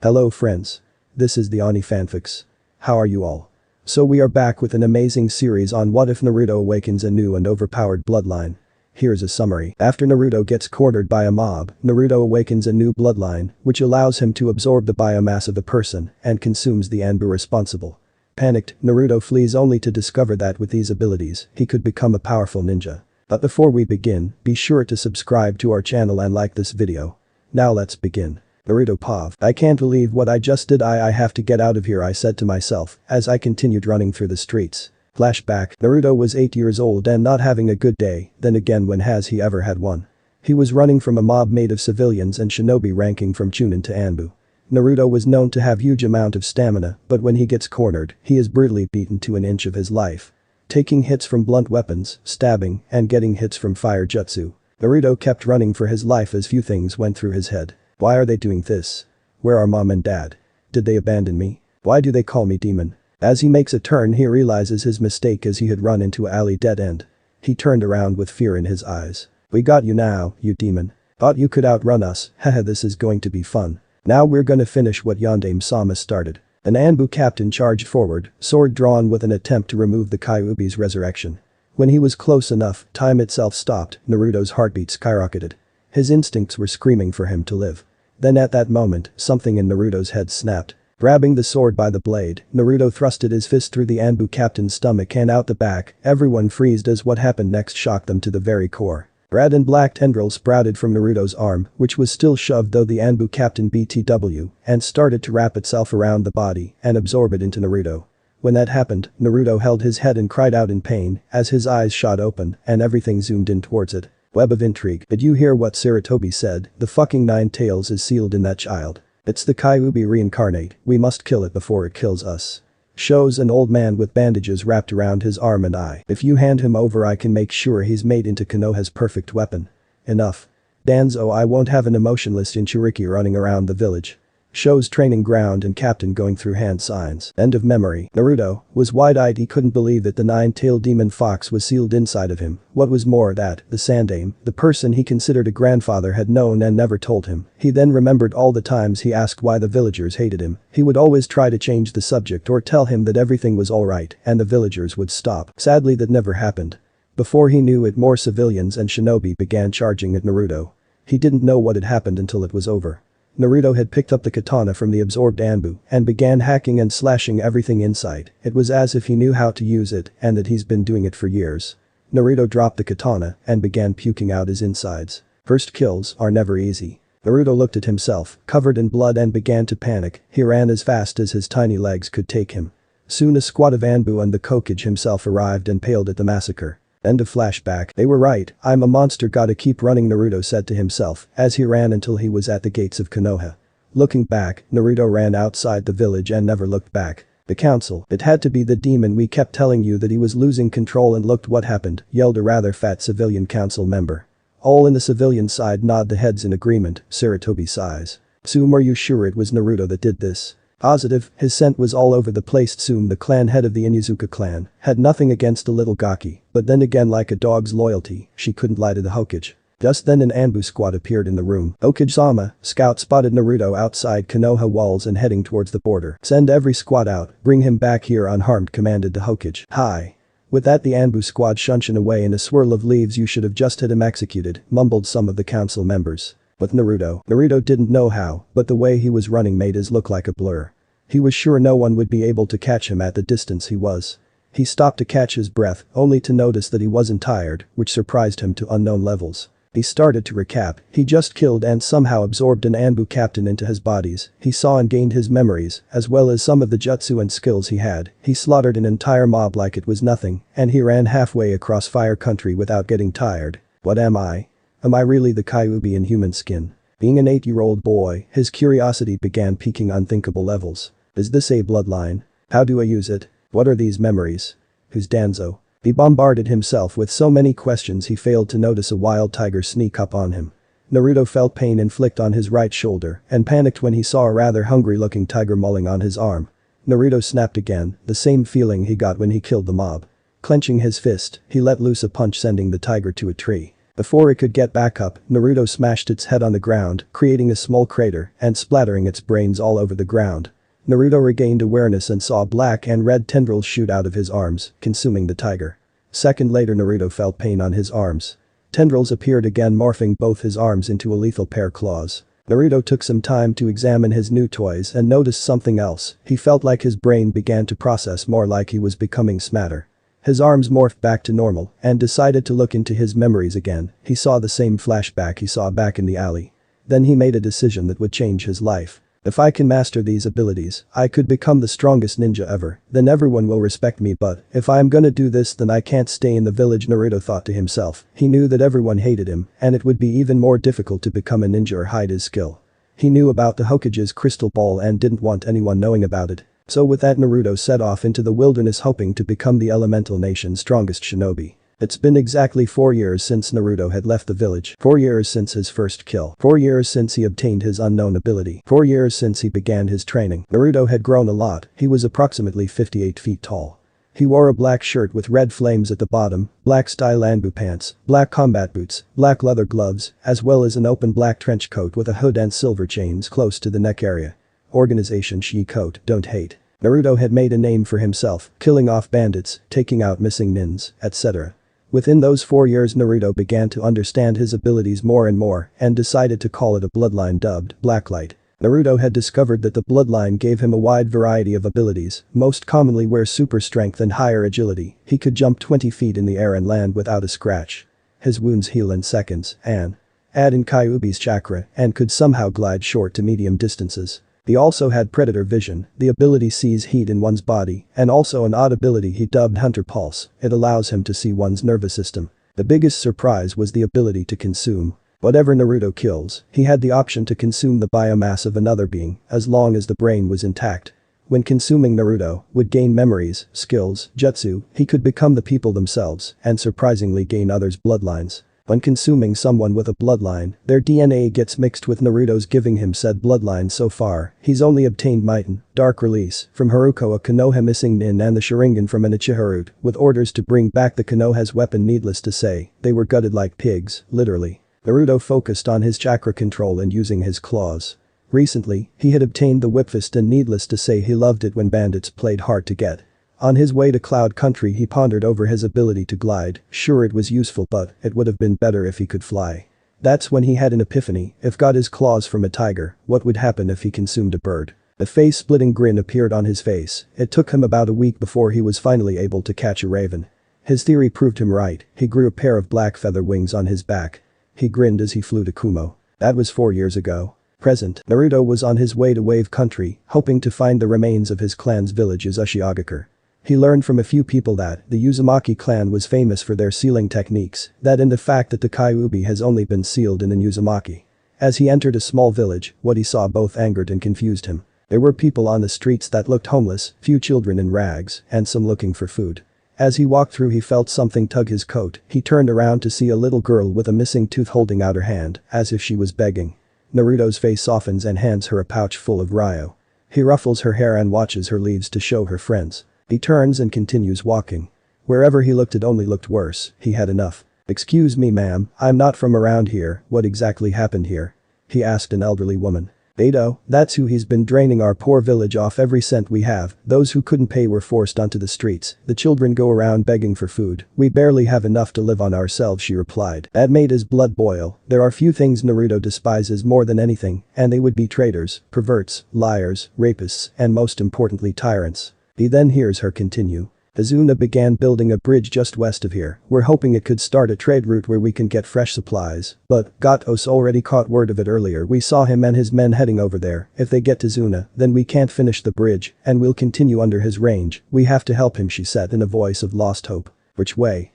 Hello friends. This is the Ani Fanfics. How are you all? So we are back with an amazing series on what if Naruto awakens a new and overpowered bloodline. Here's a summary. After Naruto gets cornered by a mob, Naruto awakens a new bloodline, which allows him to absorb the biomass of a person and consumes the Anbu responsible. Panicked, Naruto flees only to discover that with these abilities, he could become a powerful ninja. But before we begin, be sure to subscribe to our channel and like this video. Now let's begin. Naruto Pav. I can't believe what I just did. I have to get out of here, I said to myself as I continued running through the streets. Flashback. Naruto was 8 years old and not having a good day, then again when has he ever had one? He was running from a mob made of civilians and shinobi ranking from Chunin to Anbu. Naruto was known to have huge amount of stamina, but when he gets cornered, he is brutally beaten to an inch of his life. Taking hits from blunt weapons, stabbing, and getting hits from fire jutsu. Naruto kept running for his life as few things went through his head. Why are they doing this? Where are mom and dad? Did they abandon me? Why do they call me demon? As he makes a turn, he realizes his mistake as he had run into an alley dead end. He turned around with fear in his eyes. We got you now, you demon. Thought you could outrun us, haha, this is going to be fun. Now we're gonna finish what Yondaime-sama started. An Anbu captain charged forward, sword drawn with an attempt to remove the Kyuubi's resurrection. When he was close enough, time itself stopped, Naruto's heartbeat skyrocketed. His instincts were screaming for him to live. Then at that moment, something in Naruto's head snapped. Grabbing the sword by the blade, Naruto thrusted his fist through the Anbu captain's stomach and out the back. Everyone freezed as what happened next shocked them to the very core. Red and black tendrils sprouted from Naruto's arm, which was still shoved though the Anbu captain BTW, and started to wrap itself around the body and absorb it into Naruto. When that happened, Naruto held his head and cried out in pain as his eyes shot open and everything zoomed in towards it. Web of intrigue. Did you hear what Sarutobi said? The fucking 9 tails is sealed in that child. It's the Kyuubi reincarnate, we must kill it before it kills us. Shows an old man with bandages wrapped around his arm and eye. If you hand him over I can make sure he's made into Konoha's perfect weapon. Enough. Danzo, I won't have an emotionless Jinchuriki running around the village. Shows training ground and captain going through hand signs. End of memory. Naruto was wide-eyed. He couldn't believe that the 9-tailed demon fox was sealed inside of him. What was more that the Sandaime, the person he considered a grandfather, had known and never told him. He then remembered all the times he asked why the villagers hated him. He would always try to change the subject or tell him that everything was alright and the villagers would stop. Sadly that never happened. Before he knew it, more civilians and shinobi began charging at Naruto. He didn't know what had happened until it was over. Naruto had picked up the katana from the absorbed Anbu and began hacking and slashing everything in sight. It was as if he knew how to use it and that he's been doing it for years. Naruto dropped the katana and began puking out his insides. First kills are never easy. Naruto looked at himself, covered in blood, and began to panic. He ran as fast as his tiny legs could take him. Soon a squad of Anbu and the Kokage himself arrived and paled at the massacre. End of flashback. They were right, I'm a monster, gotta keep running, Naruto said to himself as he ran until he was at the gates of Konoha. Looking back, Naruto ran outside the village and never looked back. The council, it had to be the demon, we kept telling you that he was losing control and looked what happened, yelled a rather fat civilian council member. All in the civilian side nod the heads in agreement. Sarutobi sighs. Tsume, are you sure it was Naruto that did this? Positive, his scent was all over the place. Tsume, the clan head of the Inuzuka clan, had nothing against the little Gaki, but then again, like a dog's loyalty, she couldn't lie to the Hokage. Just then an Anbu squad appeared in the room. Hokage-sama, scout spotted Naruto outside Konoha walls and heading towards the border. Send every squad out, bring him back here unharmed, commanded the Hokage. Hi. With that the Anbu squad shunshin away in a swirl of leaves. You should have just had him executed, mumbled some of the council members. With Naruto didn't know how, but the way he was running made his look like a blur. He was sure no one would be able to catch him at the distance he was. He stopped to catch his breath, only to notice that he wasn't tired, which surprised him to unknown levels. He started to recap. He just killed and somehow absorbed an Anbu captain into his bodies. He saw and gained his memories, as well as some of the jutsu and skills he had. He slaughtered an entire mob like it was nothing, and he ran halfway across fire country without getting tired. What am I? Am I really the Kyuubi in human skin? Being an 8-year-old boy, his curiosity began peaking unthinkable levels. Is this a bloodline? How do I use it? What are these memories? Who's Danzo? He bombarded himself with so many questions he failed to notice a wild tiger sneak up on him. Naruto felt pain inflict on his right shoulder and panicked when he saw a rather hungry-looking tiger mulling on his arm. Naruto snapped again, the same feeling he got when he killed the mob. Clenching his fist, he let loose a punch, sending the tiger to a tree. Before it could get back up, Naruto smashed its head on the ground, creating a small crater and splattering its brains all over the ground. Naruto regained awareness and saw black and red tendrils shoot out of his arms, consuming the tiger. Second later Naruto felt pain on his arms. Tendrils appeared again, morphing both his arms into a lethal pair claws. Naruto took some time to examine his new toys and noticed something else. He felt like his brain began to process more, like he was becoming smarter. His arms morphed back to normal and decided to look into his memories again. He saw the same flashback he saw back in the alley. Then he made a decision that would change his life. If I can master these abilities, I could become the strongest ninja ever, then everyone will respect me, but if I am gonna do this then I can't stay in the village, Naruto thought to himself. He knew that everyone hated him and it would be even more difficult to become a ninja or hide his skill. He knew about the Hokage's crystal ball and didn't want anyone knowing about it. So with that Naruto set off into the wilderness hoping to become the elemental nation's strongest shinobi. It's been exactly 4 years since Naruto had left the village, 4 years since his first kill, 4 years since he obtained his unknown ability, 4 years since he began his training. Naruto had grown a lot, he was approximately 58 feet tall. He wore a black shirt with red flames at the bottom, black style Anbu pants, black combat boots, black leather gloves, as well as an open black trench coat with a hood and silver chains close to the neck area. Organization Shi coat, don't hate. Naruto had made a name for himself, killing off bandits, taking out missing nins, etc. Within those 4 years Naruto began to understand his abilities more and more and decided to call it a bloodline, dubbed Blacklight. Naruto had discovered that the bloodline gave him a wide variety of abilities, most commonly were super strength and higher agility. He could jump 20 feet in the air and land without a scratch. His wounds heal in seconds and add in Kyuubi's chakra and could somehow glide short to medium distances. He also had predator vision, the ability sees heat in one's body, and also an odd ability he dubbed Hunter Pulse. It allows him to see one's nervous system. The biggest surprise was the ability to consume. Whatever Naruto kills, he had the option to consume the biomass of another being, as long as the brain was intact. When consuming Naruto would gain memories, skills, jutsu, he could become the people themselves, and surprisingly gain others' bloodlines. When consuming someone with a bloodline, their DNA gets mixed with Naruto's, giving him said bloodline. So far, he's only obtained Miten, Dark Release, from Haruko, a Konoha missing nin, and the Sharingan from an Ichiharut, with orders to bring back the Konoha's weapon. Needless to say, they were gutted like pigs, literally. Naruto focused on his chakra control and using his claws. Recently, he had obtained the Whip Fist and needless to say he loved it when bandits played hard to get. On his way to Cloud Country he pondered over his ability to glide. Sure, it was useful, but it would have been better if he could fly. That's when he had an epiphany. If got his claws from a tiger, what would happen if he consumed a bird? A face-splitting grin appeared on his face. It took him about a week before he was finally able to catch a raven. His theory proved him right. He grew a pair of black feather wings on his back. He grinned as he flew to Kumo. That was 4 years ago. Present, Naruto was on his way to Wave Country, hoping to find the remains of his clan's village Uzushiogakure. He learned from a few people that the Uzumaki clan was famous for their sealing techniques, that in the fact that the Kyuubi has only been sealed in an Uzumaki. As he entered a small village, what he saw both angered and confused him. There were people on the streets that looked homeless, few children in rags, and some looking for food. As he walked through he felt something tug his coat. He turned around to see a little girl with a missing tooth holding out her hand, as if she was begging. Naruto's face softens and hands her a pouch full of ryo. He ruffles her hair and watches her leaves to show her friends. He turns and continues walking. Wherever he looked it only looked worse. He had enough. "Excuse me ma'am, I'm not from around here, what exactly happened here?" he asked an elderly woman. "Beto, that's who he's been draining our poor village off every cent we have. Those who couldn't pay were forced onto the streets. The children go around begging for food. We barely have enough to live on ourselves," she replied. That made his blood boil. There are few things Naruto despises more than anything, and they would be traitors, perverts, liars, rapists, and most importantly tyrants. He then hears her continue. "Izuna began building a bridge just west of here. We're hoping it could start a trade route where we can get fresh supplies. But Gatos already caught word of it earlier. We saw him and his men heading over there. If they get to Izuna, then we can't finish the bridge, and we'll continue under his range. We have to help him," she said in a voice of lost hope. "Which way?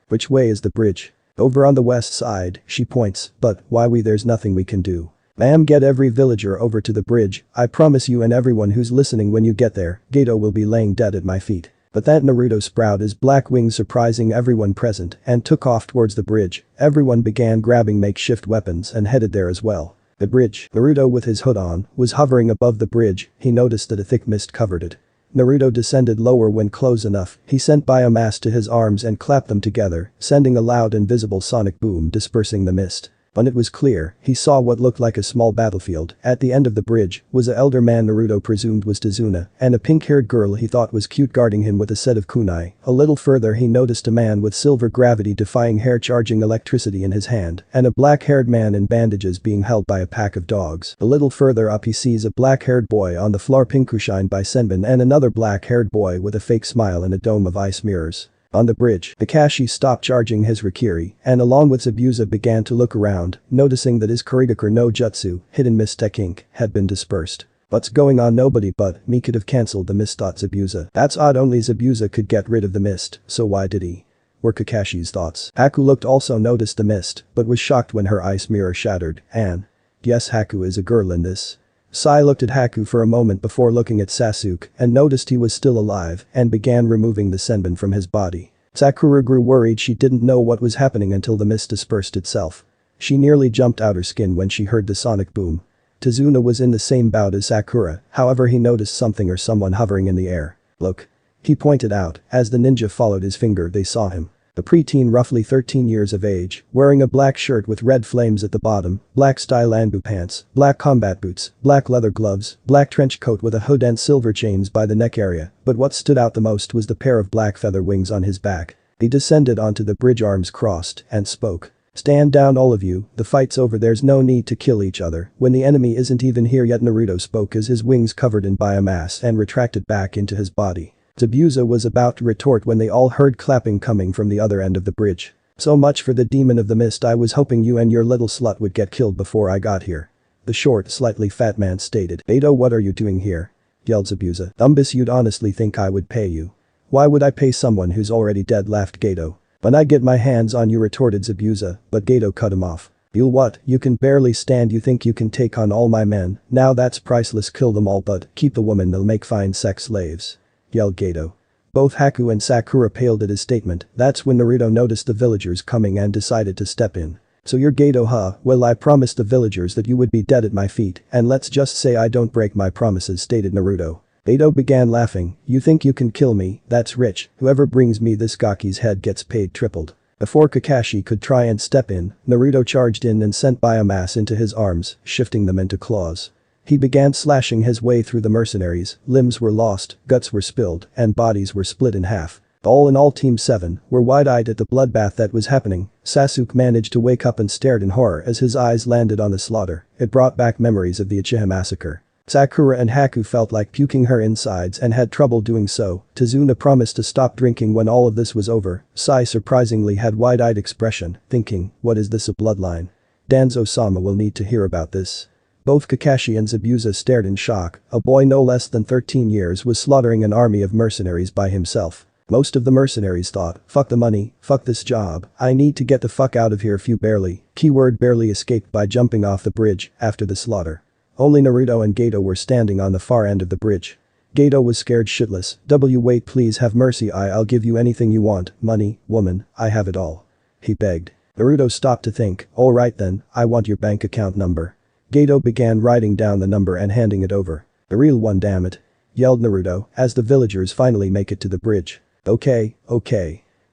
Which way is the bridge?" "Over on the west side," she points. "But why there's nothing we can do." "Ma'am, get every villager over to the bridge. I promise you and everyone who's listening, when you get there, Gato will be laying dead at my feet." But that Naruto sprout his black wings, surprising everyone present, and took off towards the bridge. Everyone began grabbing makeshift weapons and headed there as well. The bridge. Naruto with his hood on was hovering above the bridge. He noticed that a thick mist covered it. Naruto descended lower when close enough, he sent Biomass to his arms and clapped them together, sending a loud and visible sonic boom dispersing the mist. When it was clear, he saw what looked like a small battlefield. At the end of the bridge was an elder man Naruto presumed was Tazuna, and a pink-haired girl he thought was cute guarding him with a set of kunai. A little further he noticed a man with silver gravity-defying hair charging electricity in his hand, and a black-haired man in bandages being held by a pack of dogs. A little further up he sees a black-haired boy on the floor pinkushined by Senbin and another black-haired boy with a fake smile and a dome of ice mirrors. On the bridge, Kakashi stopped charging his Rikiri and along with Zabuza began to look around, noticing that his Kurigakure no Jutsu, hidden mist technique, had been dispersed. What's going on? Nobody but me could have cancelled the mist, thought Zabuza. That's odd, only Zabuza could get rid of the mist, so why did he? Were Kakashi's thoughts. Haku looked also noticed the mist, but was shocked when her ice mirror shattered, and yes, Haku is a girl in this. Sai looked at Haku for a moment before looking at Sasuke and noticed he was still alive and began removing the senbon from his body. Sakura grew worried. She didn't know what was happening until the mist dispersed itself. She nearly jumped out her skin when she heard the sonic boom. Tazuna was in the same bout as Sakura, however he noticed something or someone hovering in the air. Look. He pointed out, as the ninja followed his finger they saw him. A preteen roughly 13 years of age, wearing a black shirt with red flames at the bottom, black style Anbu pants, black combat boots, black leather gloves, black trench coat with a hood and silver chains by the neck area, but what stood out the most was the pair of black feather wings on his back. He descended onto the bridge arms crossed and spoke. Stand down all of you, the fight's over, there's no need to kill each other when the enemy isn't even here yet. Naruto spoke as his wings covered in biomass and retracted back into his body. Zabuza was about to retort when they all heard clapping coming from the other end of the bridge. So much for the demon of the mist, I was hoping you and your little slut would get killed before I got here. The short, slightly fat man stated. Beto, what are you doing here? Yelled Zabuza. Umbus, you'd honestly think I would pay you. Why would I pay someone who's already dead, laughed Gato. When I get my hands on you, retorted Zabuza, but Gato cut him off. You'll what? You can barely stand, you think you can take on all my men? Now that's priceless, kill them all but keep the woman, they'll make fine sex slaves. Yelled Gato. Both Haku and Sakura paled at his statement. That's when Naruto noticed the villagers coming and decided to step in. So you're Gato, huh? Well, I promised the villagers that you would be dead at my feet, and let's just say I don't break my promises, stated Naruto. Gato began laughing. You think you can kill me? That's rich. Whoever brings me this Gaki's head gets paid tripled. Before Kakashi could try and step in, Naruto charged in and sent Biomass into his arms, shifting them into claws. He began slashing his way through the mercenaries, limbs were lost, guts were spilled, and bodies were split in half. All in all, Team 7 were wide-eyed at the bloodbath that was happening. Sasuke managed to wake up and stared in horror as his eyes landed on the slaughter. It brought back memories of the Uchiha massacre. Sakura and Haku felt like puking her insides and had trouble doing so. Tazuna promised to stop drinking when all of this was over. Sai surprisingly had wide-eyed expression, thinking, what is this, a bloodline? Danzo-sama will need to hear about this. Both Kakashi and Zabuza stared in shock. A boy no less than 13 years was slaughtering an army of mercenaries by himself. Most of the mercenaries thought, fuck the money, fuck this job, I need to get the fuck out of here. Few barely, keyword barely, escaped by jumping off the bridge after the slaughter. Only Naruto and Gato were standing on the far end of the bridge. Gato was scared shitless. Wait, please have mercy, I'll give you anything you want, money, woman, I have it all. He begged. Naruto stopped to think, alright then, I want your bank account number. Gato began writing down the number and handing it over. The real one, damn it. Yelled Naruto as the villagers finally make it to the bridge. Okay.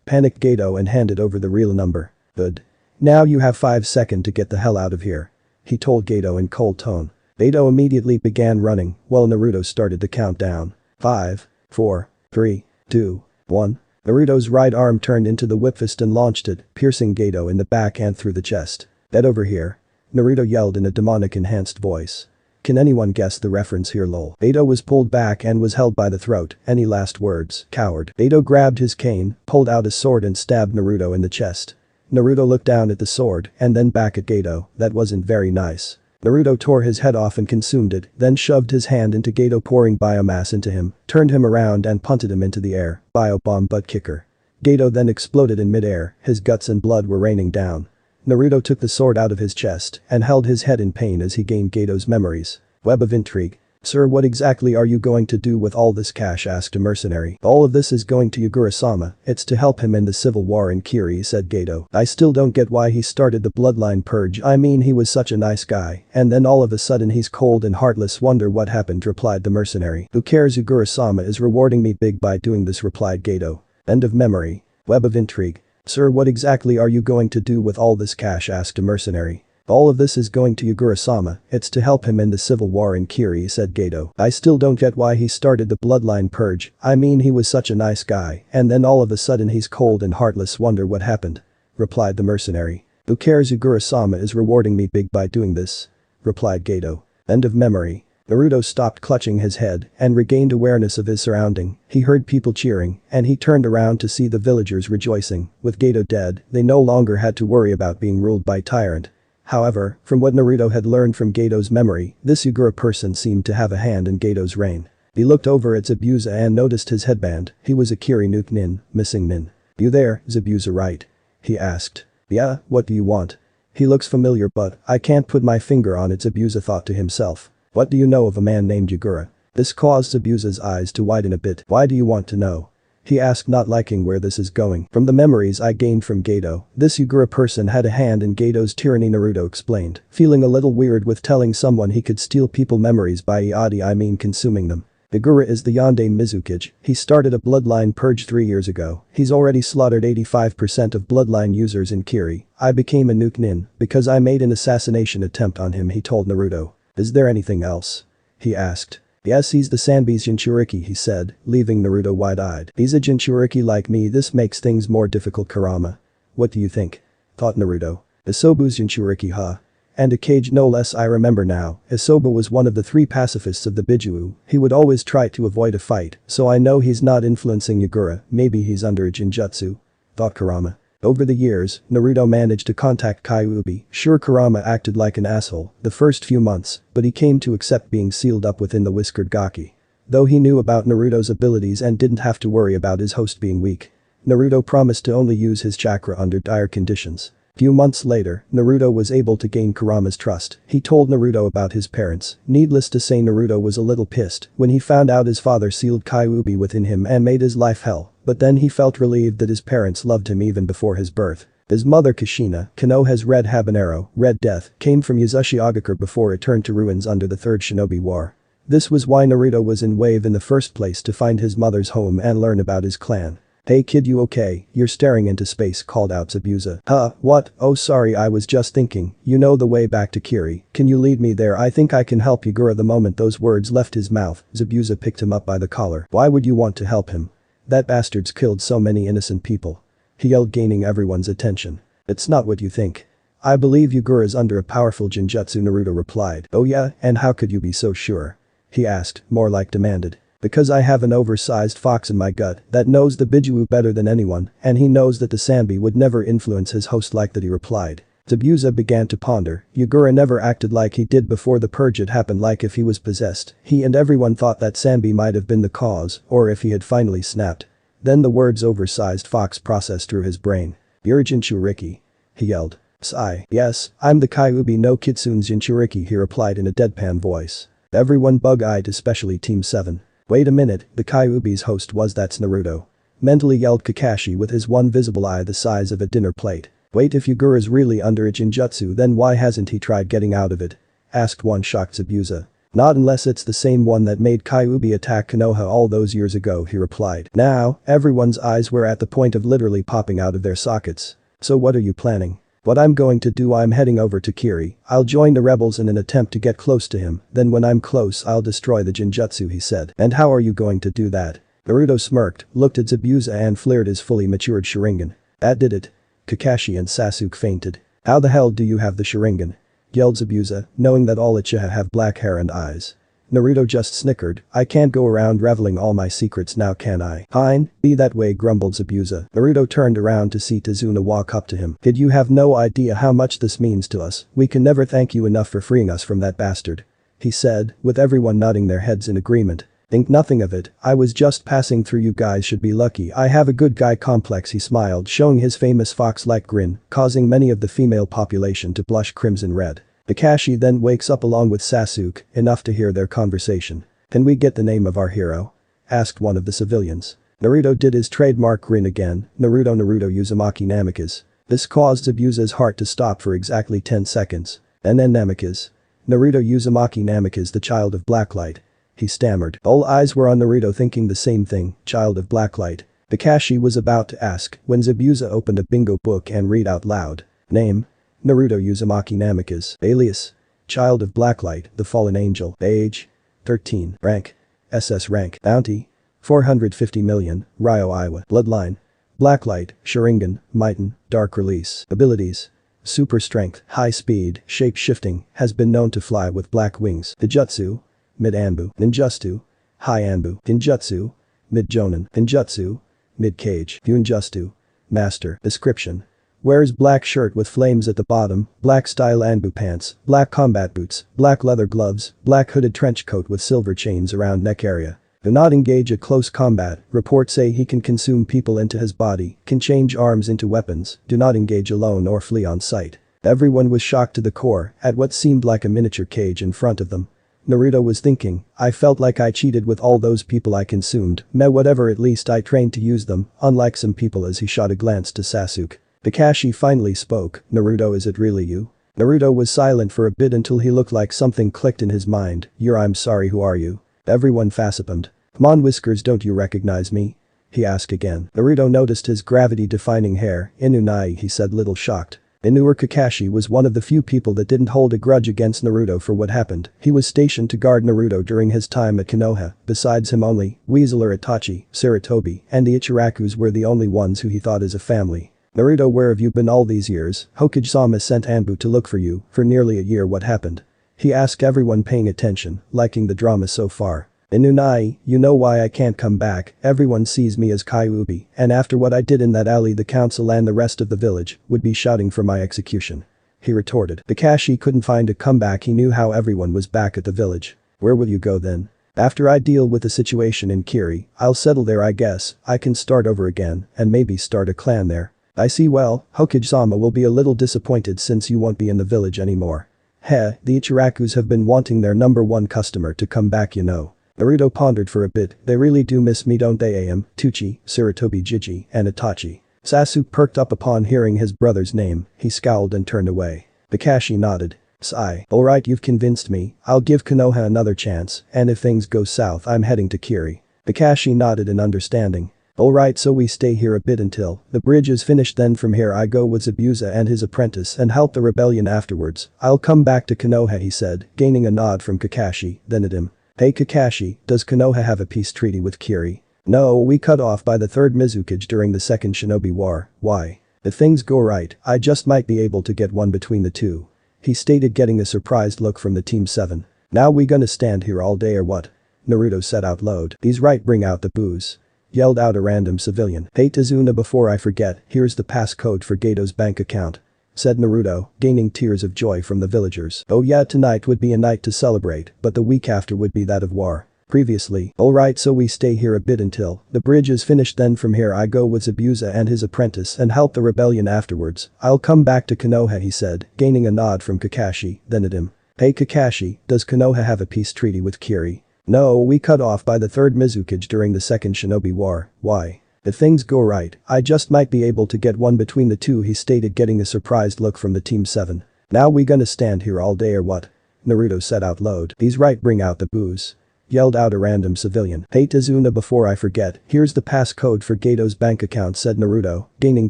Panicked Gato and handed over the real number. Good. Now you have 5 seconds to get the hell out of here. He told Gato in cold tone. Gato immediately began running while Naruto started the countdown. 5, 4, 3, 2, 1. Naruto's right arm turned into the whip fist and launched it, piercing Gato in the back and through the chest. Dead over here. Naruto yelled in a demonic enhanced voice. Can anyone guess the reference here, lol? Gato was pulled back and was held by the throat. Any last words, coward? Gato grabbed his cane, pulled out a sword and stabbed Naruto in the chest. Naruto looked down at the sword and then back at Gato. That wasn't very nice. Naruto tore his head off and consumed it, then shoved his hand into Gato, pouring biomass into him, turned him around and punted him into the air. Bio-bomb butt kicker. Gato then exploded in midair, his guts and blood were raining down. Naruto took the sword out of his chest and held his head in pain as he gained Gato's memories. Web of intrigue. Sir, what exactly are you going to do with all this cash, asked a mercenary. All of this is going to Yugura-sama, it's to help him in the civil war in Kiri, said Gato. I still don't get why he started the bloodline purge, I mean he was such a nice guy, and then all of a sudden he's cold and heartless, wonder what happened, replied the mercenary. Who cares, Yugura-sama is rewarding me big by doing this, replied Gato. End of memory. Web of intrigue. Sir, what exactly are you going to do with all this cash, asked a mercenary. All of this is going to Yugura-sama, it's to help him in the civil war in Kiri, said Gato. I still don't get why he started the bloodline purge, I mean he was such a nice guy, and then all of a sudden he's cold and heartless, wonder what happened, replied the mercenary. Who cares, Yugura-sama is rewarding me big by doing this, replied Gato. End of memory. Naruto stopped clutching his head and regained awareness of his surrounding. He heard people cheering, and he turned around to see the villagers rejoicing. With Gato dead, they no longer had to worry about being ruled by tyrant. However, from what Naruto had learned from Gato's memory, this Yugura person seemed to have a hand in Gato's reign. He looked over at Zabuza and noticed his headband. He was a Kiri Nuke Nin, missing Nin. You there, Zabuza, right? He asked. Yeah, what do you want? He looks familiar but I can't put my finger on it, Zabuza thought to himself. What do you know of a man named Yugura? This caused Zabuza's eyes to widen a bit. Why do you want to know? He asked, not liking where this is going. From the memories I gained from Gato, this Yugura person had a hand in Gato's tyranny, Naruto explained, feeling a little weird with telling someone he could steal people memories by iadi, I mean consuming them. Yugura is the Yonde Mizukage. He started a bloodline purge 3 years ago. He's already slaughtered 85% of bloodline users in Kiri. I became a Nuke Nin because I made an assassination attempt on him, he told Naruto. Is there anything else? He asked. Yes, he's the Sanbi's Jinchuriki, he said, leaving Naruto wide-eyed. He's a Jinchuriki like me, this makes things more difficult, Kurama. What do you think? Thought Naruto. Isobu's Jinchuriki, huh? And a cage no less, I remember now. Isobu was one of the 3 pacifists of the Bijuu. He would always try to avoid a fight, so I know he's not influencing Yugura, maybe he's under a Jinjutsu. Thought Kurama. Over the years, Naruto managed to contact Kyuubi. Sure, Kurama acted like an asshole the first few months, but he came to accept being sealed up within the Whiskered Gaki. Though he knew about Naruto's abilities and didn't have to worry about his host being weak. Naruto promised to only use his chakra under dire conditions. Few months later, Naruto was able to gain Kurama's trust. He told Naruto about his parents. Needless to say, Naruto was a little pissed when he found out his father sealed Kyuubi within him and made his life hell, but then he felt relieved that his parents loved him even before his birth. His mother Kushina, Konoha's Red Habanero, Red Death, came from Yuzashii Agakure before it turned to ruins under the Third Shinobi War. This was why Naruto was in Wave in the first place, to find his mother's home and learn about his clan. Hey kid, you okay? You're staring into space, called out Zabuza. Huh, what? Oh sorry, I was just thinking, you know the way back to Kiri, can you lead me there? I think I can help Yugura. The moment those words left his mouth, Zabuza picked him up by the collar. Why would you want to help him? That bastard's killed so many innocent people. He yelled, gaining everyone's attention. It's not what you think. I believe Yugura is under a powerful Jinjutsu, Naruto replied. Oh yeah, and how could you be so sure? He asked, more like demanded. Because I have an oversized fox in my gut that knows the Bijuu better than anyone, and he knows that the Sanbi would never influence his host like that, he replied. Zabuza began to ponder. Yugura never acted like he did before the purge had happened, like if he was possessed. He and everyone thought that Sanbi might have been the cause, or if he had finally snapped. Then the words oversized fox processed through his brain. You're Jinchuriki. He yelled. Sigh. Yes, I'm the Kyuubi no Kitsune's Jinchuriki, he replied in a deadpan voice. Everyone bug-eyed, especially Team 7. Wait a minute, the Kyuubi's host was that's Naruto. Mentally yelled Kakashi with his one visible eye the size of a dinner plate. Wait, if Yugura's really under a Jinjutsu, then why hasn't he tried getting out of it? Asked one shocked Zabuza. Not unless it's the same one that made Kyuubi attack Konoha all those years ago, he replied. Now, everyone's eyes were at the point of literally popping out of their sockets. So what are you planning? What I'm going to do, I'm heading over to Kiri. I'll join the rebels in an attempt to get close to him, then when I'm close I'll destroy the Jinjutsu, he said. And how are you going to do that? Naruto smirked, looked at Zabuza and flared his fully matured Sharingan. That did it. Kakashi and Sasuke fainted. How the hell do you have the Sharingan? Yelled Zabuza, knowing that all Uchiha have black hair and eyes. Naruto just snickered. I can't go around reveling all my secrets now, can I? Fine, be that way, grumbled Zabuza. Naruto turned around to see Tazuna walk up to him. Kid, you have no idea how much this means to us. We can never thank you enough for freeing us from that bastard. He said, with everyone nodding their heads in agreement. Think nothing of it, I was just passing through, you guys should be lucky I have a good guy complex, he smiled, showing his famous fox-like grin, causing many of the female population to blush crimson red. Kakashi then wakes up along with Sasuke, enough to hear their conversation. "Can we get the name of our hero?" asked one of the civilians. Naruto did his trademark grin again. Naruto Uzumaki Namikaze. This caused Zabuza's heart to stop for exactly 10 seconds. And then Namikaze. Naruto Uzumaki Namikaze, the child of Blacklight. He stammered. All eyes were on Naruto, thinking the same thing, child of Blacklight. Kakashi was about to ask when Zabuza opened a bingo book and read out loud. Name. Naruto Uzumaki Namikaze. Alias. Child of Blacklight, the fallen angel. Age. 13. Rank. SS rank. Bounty. 450 million, Ryo Iwa. Bloodline. Blacklight, Sharingan, Mighten, Dark Release. Abilities. Super Strength, High Speed, Shape-Shifting, has been known to fly with black wings. Ninjutsu. Mid Anbu. Ninjutsu. High Anbu. Ninjutsu. Mid Jonin. Ninjutsu. Mid Cage. Hyunjutsu. Master. Description. Wears black shirt with flames at the bottom, black style Anbu pants, black combat boots, black leather gloves, black hooded trench coat with silver chains around neck area. Do not engage at close combat. Reports say he can consume people into his body, can change arms into weapons, do not engage alone or flee on sight. Everyone was shocked to the core at what seemed like a miniature cage in front of them. Naruto was thinking, I felt like I cheated with all those people I consumed, whatever, at least I trained to use them, unlike some people, as he shot a glance to Sasuke. Kakashi finally spoke. Naruto, is it really you? Naruto was silent for a bit until he looked like something clicked in his mind. I'm sorry, who are you? Everyone facepalmed. Come on, Whiskers, don't you recognize me? He asked again. Naruto noticed his gravity-defying hair. Inunai, he said, little shocked. Inu Kakashi was one of the few people that didn't hold a grudge against Naruto for what happened. He was stationed to guard Naruto during his time at Konoha. Besides him, only Weasel, Itachi, Sarutobi, and the Ichirakus were the only ones who he thought as a family. Naruto, where have you been all these years? Hokage-sama sent Anbu to look for you for nearly a year. What happened? He asked, everyone paying attention, liking the drama so far. Inunai, you know why I can't come back. Everyone sees me as Kyuubi, and after what I did in that alley, the council and the rest of the village would be shouting for my execution. He retorted. Kakashi couldn't find a comeback. He knew how everyone was back at the village. Where will you go then? After I deal with the situation in Kiri, I'll settle there, I guess. I can start over again and maybe start a clan there. I see. Well, Hokage-sama will be a little disappointed since you won't be in the village anymore. The Ichirakus have been wanting their #1 customer to come back, you know. Naruto pondered for a bit. They really do miss me, don't they? Tuchi, Sarutobi, Jiji, and Itachi. Sasuke perked up upon hearing his brother's name. He scowled and turned away. Kakashi nodded. Sigh. Alright, you've convinced me. I'll give Konoha another chance, and if things go south, I'm heading to Kiri. Kakashi nodded in understanding. Alright, so we stay here a bit until the bridge is finished, then from here I go with Zabuza and his apprentice and help the rebellion afterwards. I'll come back to Konoha, he said, gaining a nod from Kakashi, then at him. Hey Kakashi, does Konoha have a peace treaty with Kiri? No, we cut off by the 3rd Mizukage during the 2nd Shinobi War. Why? If things go right, I just might be able to get one between the two. He stated, getting a surprised look from the Team 7. Now we gonna stand here all day or what? Naruto said out loud. He's right, bring out the booze. Yelled out a random civilian. Hey Tazuna, before I forget, here's the passcode for Gato's bank account. Said Naruto, gaining tears of joy from the villagers. Oh yeah, tonight would be a night to celebrate, but the week after would be that of war. Previously. Alright, so we stay here a bit until the bridge is finished, then from here I go with Zabuza and his apprentice and help the rebellion afterwards. I'll come back to Konoha, he said, gaining a nod from Kakashi, then at him. Hey Kakashi, does Konoha have a peace treaty with Kiri? No, we cut off by the 3rd Mizukage during the 2nd Shinobi War. Why? If things go right, I just might be able to get one between the two, he stated, getting a surprised look from the Team 7. Now we gonna stand here all day or what? Naruto said out loud. He's right, bring out the booze. Yelled out a random civilian. Hey Tazuna, before I forget, here's the passcode for Gato's bank account, said Naruto, gaining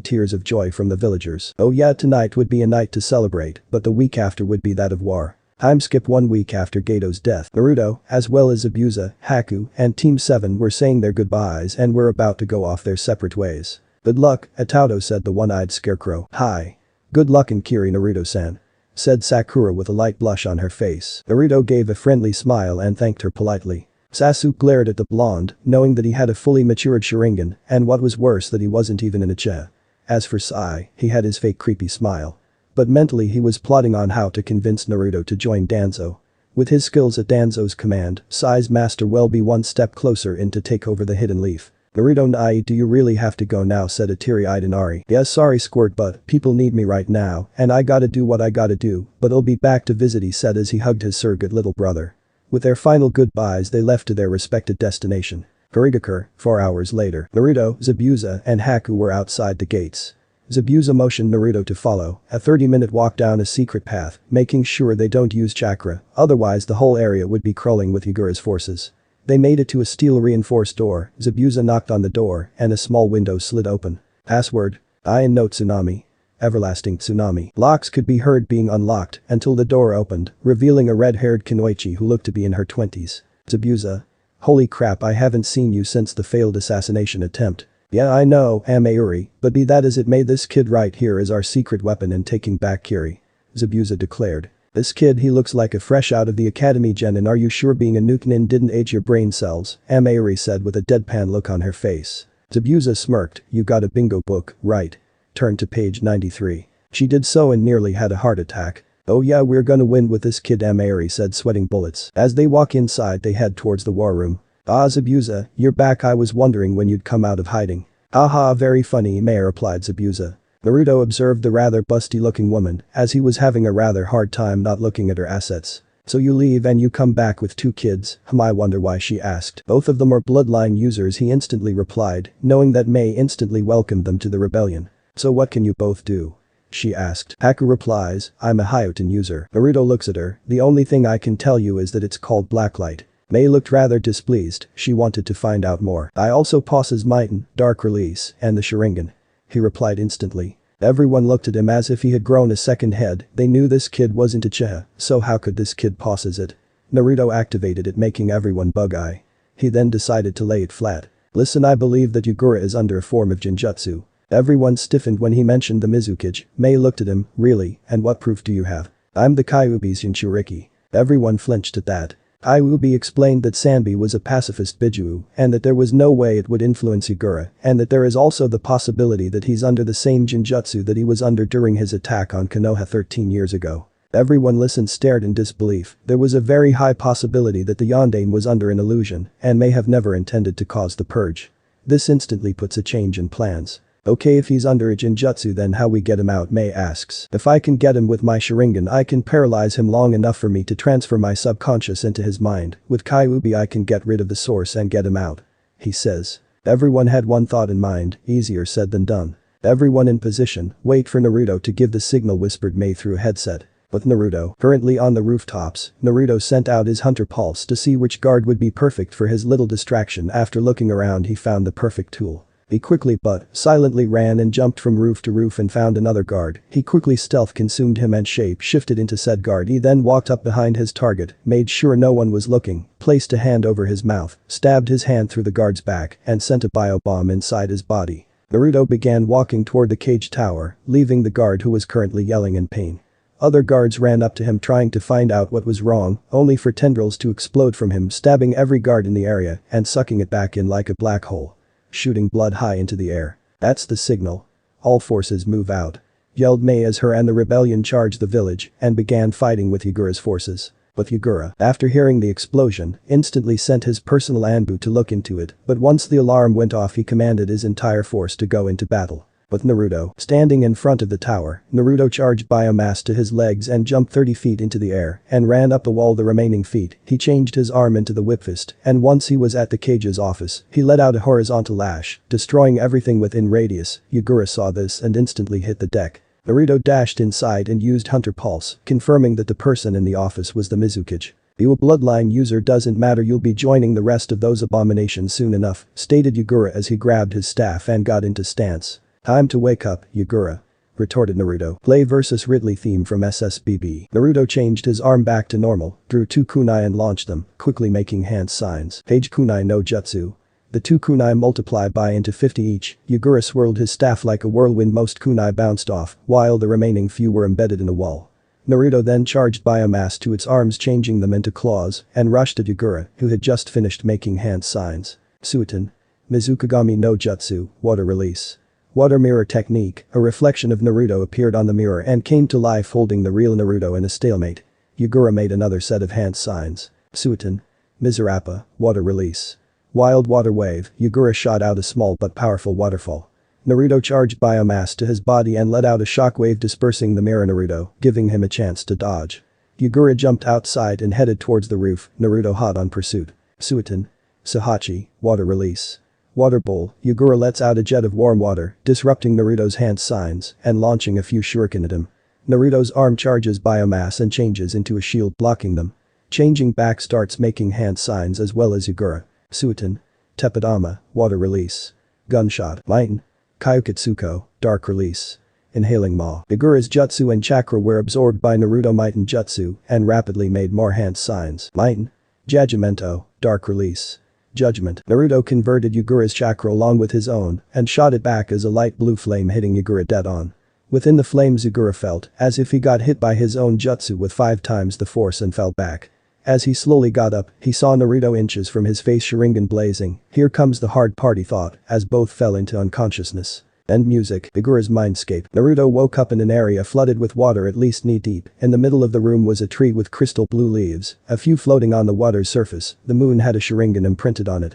tears of joy from the villagers. Oh yeah, tonight would be a night to celebrate, but the week after would be that of war. Time skip 1 week after Gato's death. Naruto, as well as Zabuza, Haku, and Team 7 were saying their goodbyes and were about to go off their separate ways. Good luck, Atauto, said the one-eyed scarecrow. Hi. Good luck in Kiri, Naruto-san. Said Sakura with a light blush on her face. Naruto gave a friendly smile and thanked her politely. Sasuke glared at the blonde, knowing that he had a fully matured Sharingan, and what was worse, that he wasn't even in a Uchiha. As for Sai, he had his fake creepy smile. But mentally he was plotting on how to convince Naruto to join Danzo. With his skills at Danzo's command, Sai's master will be one step closer in to take over the Hidden Leaf. Naruto Nai, do you really have to go now, said a teary-eyed Inari. Yeah, sorry Squirt, but people need me right now and I gotta do what I gotta do, but I'll be back to visit, he said as he hugged his surrogate little brother. With their final goodbyes they left to their respected destination. Garigakure, 4 hours later. Naruto, Zabuza, and Haku were outside the gates. Zabuza motioned Naruto to follow, a 30-minute walk down a secret path, making sure they don't use chakra, otherwise the whole area would be crawling with Yagura's forces. They made it to a steel-reinforced door, Zabuza knocked on the door, and a small window slid open. Password. Iron Note Tsunami. Everlasting Tsunami. Locks could be heard being unlocked until the door opened, revealing a red-haired Kunoichi who looked to be in her 20s. Zabuza. Holy crap, I haven't seen you since the failed assassination attempt. Yeah, I know, Amauri, but be that as it may, this kid right here is our secret weapon in taking back Kiri. Zabuza declared. This kid, he looks like a fresh out of the academy gen, and are you sure being a nuke-nin didn't age your brain cells? Amauri said with a deadpan look on her face. Zabuza smirked. You got a bingo book, right? Turn to page 93. She did so and nearly had a heart attack. Oh yeah, we're gonna win with this kid, Amauri said, sweating bullets. As they walk inside they head towards the war room. Ah, Zabuza, you're back, I was wondering when you'd come out of hiding. Haha, very funny, Mayor, replied Zabuza. Naruto observed the rather busty-looking woman, as he was having a rather hard time not looking at her assets. So you leave and you come back with 2 kids, I wonder why, she asked. Both of them are bloodline users, he instantly replied, knowing that May instantly welcomed them to the rebellion. So what can you both do? She asked. Haku replies, I'm a Hyoten user. Naruto looks at her, the only thing I can tell you is that it's called Blacklight. May looked rather displeased, she wanted to find out more. I also possess Mighten, Dark Release, and the Sharingan. He replied instantly. Everyone looked at him as if he had grown a second head, they knew this kid wasn't Uchiha, so how could this kid possess it? Naruto activated it, making everyone bug-eye. He then decided to lay it flat. Listen, I believe that Yagura is under a form of Jinjutsu. Everyone stiffened when he mentioned the Mizukage. May looked at him, really, and what proof do you have? I'm the Kyuubi's Jinchuriki. Everyone flinched at that. Kyuubi explained that Sanbi was a pacifist Bijuu and that there was no way it would influence Yagura, and that there is also the possibility that he's under the same Jinjutsu that he was under during his attack on Konoha 13 years ago. Everyone listened, stared in disbelief. There was a very high possibility that the Yondaime was under an illusion and may have never intended to cause the purge. This instantly puts a change in plans. Okay, if he's under a Jinjutsu, then how we get him out, May asks. If I can get him with my Sharingan, I can paralyze him long enough for me to transfer my subconscious into his mind. With Kyuubi I can get rid of the source and get him out. He says. Everyone had one thought in mind, easier said than done. Everyone in position, wait for Naruto to give the signal, whispered May through a headset. With Naruto currently on the rooftops, Naruto sent out his hunter pulse to see which guard would be perfect for his little distraction. After looking around he found the perfect tool. He quickly but silently ran and jumped from roof to roof and found another guard. He quickly stealth consumed him and shape shifted into said guard. He then walked up behind his target, made sure no one was looking, placed a hand over his mouth, stabbed his hand through the guard's back, and sent a bio bomb inside his body. Naruto began walking toward the cage tower, leaving the guard who was currently yelling in pain. Other guards ran up to him trying to find out what was wrong, only for tendrils to explode from him, stabbing every guard in the area and sucking it back in like a black hole. Shooting blood high into the air. That's the signal. All forces move out. Yelled May as her and the rebellion charged the village and began fighting with Yagura's forces. But Yagura, after hearing the explosion, instantly sent his personal Anbu to look into it, but once the alarm went off he commanded his entire force to go into battle. With Naruto standing in front of the tower, Naruto charged Biomass to his legs and jumped 30 feet into the air and ran up the wall the remaining feet. He changed his arm into the whip fist, and once he was at the cage's office, he let out a horizontal lash, destroying everything within radius. Yagura saw this and instantly hit the deck. Naruto dashed inside and used Hunter Pulse, confirming that the person in the office was the Mizukage. You a bloodline user, doesn't matter, you'll be joining the rest of those abominations soon enough, stated Yagura as he grabbed his staff and got into stance. Time to wake up, Yagura. Retorted Naruto. Play vs Ridley theme from SSBB. Naruto changed his arm back to normal, drew 2 kunai and launched them, quickly making hand signs. Page kunai no jutsu. The 2 kunai multiply by into 50 each. Yagura swirled his staff like a whirlwind, most kunai bounced off, while the remaining few were embedded in a wall. Naruto then charged Biomass to its arms, changing them into claws, and rushed at Yagura, who had just finished making hand signs. Suiton. Mizukagami no jutsu, water release. Water mirror technique, a reflection of Naruto appeared on the mirror and came to life holding the real Naruto in a stalemate. Yagura made another set of hand signs. Suiton. Mizurappa, water release. Wild water wave, Yugura shot out a small but powerful waterfall. Naruto charged biomass to his body and let out a shockwave dispersing the mirror Naruto, giving him a chance to dodge. Yugura jumped outside and headed towards the roof, Naruto hot on pursuit. Suiton. Sahachi, water release. Water bowl, Yugura lets out a jet of warm water, disrupting Naruto's hand signs and launching a few shuriken at him. Naruto's arm charges biomass and changes into a shield blocking them. Changing back starts making hand signs as well as Yugura. Suiton. Tepidama, water release. Gunshot, Lighten. Kyukitsuko, dark release. Inhaling Maw. Yugura's jutsu and chakra were absorbed by Naruto Miten jutsu and rapidly made more hand signs. Lighten. Judgmento, dark release. Judgment. Naruto converted Yugura's chakra along with his own and shot it back as a light blue flame hitting Yugura dead on. Within the flames Yugura felt as if he got hit by his own jutsu with 5 times the force and fell back. As he slowly got up, he saw Naruto inches from his face Sharingan blazing. Here comes the hard part, he thought, as both fell into unconsciousness. End music. Yugura's mindscape. Naruto woke up in an area flooded with water at least knee deep. In the middle of the room was a tree with crystal blue leaves, a few floating on the water's surface. The moon had a Sharingan imprinted on it.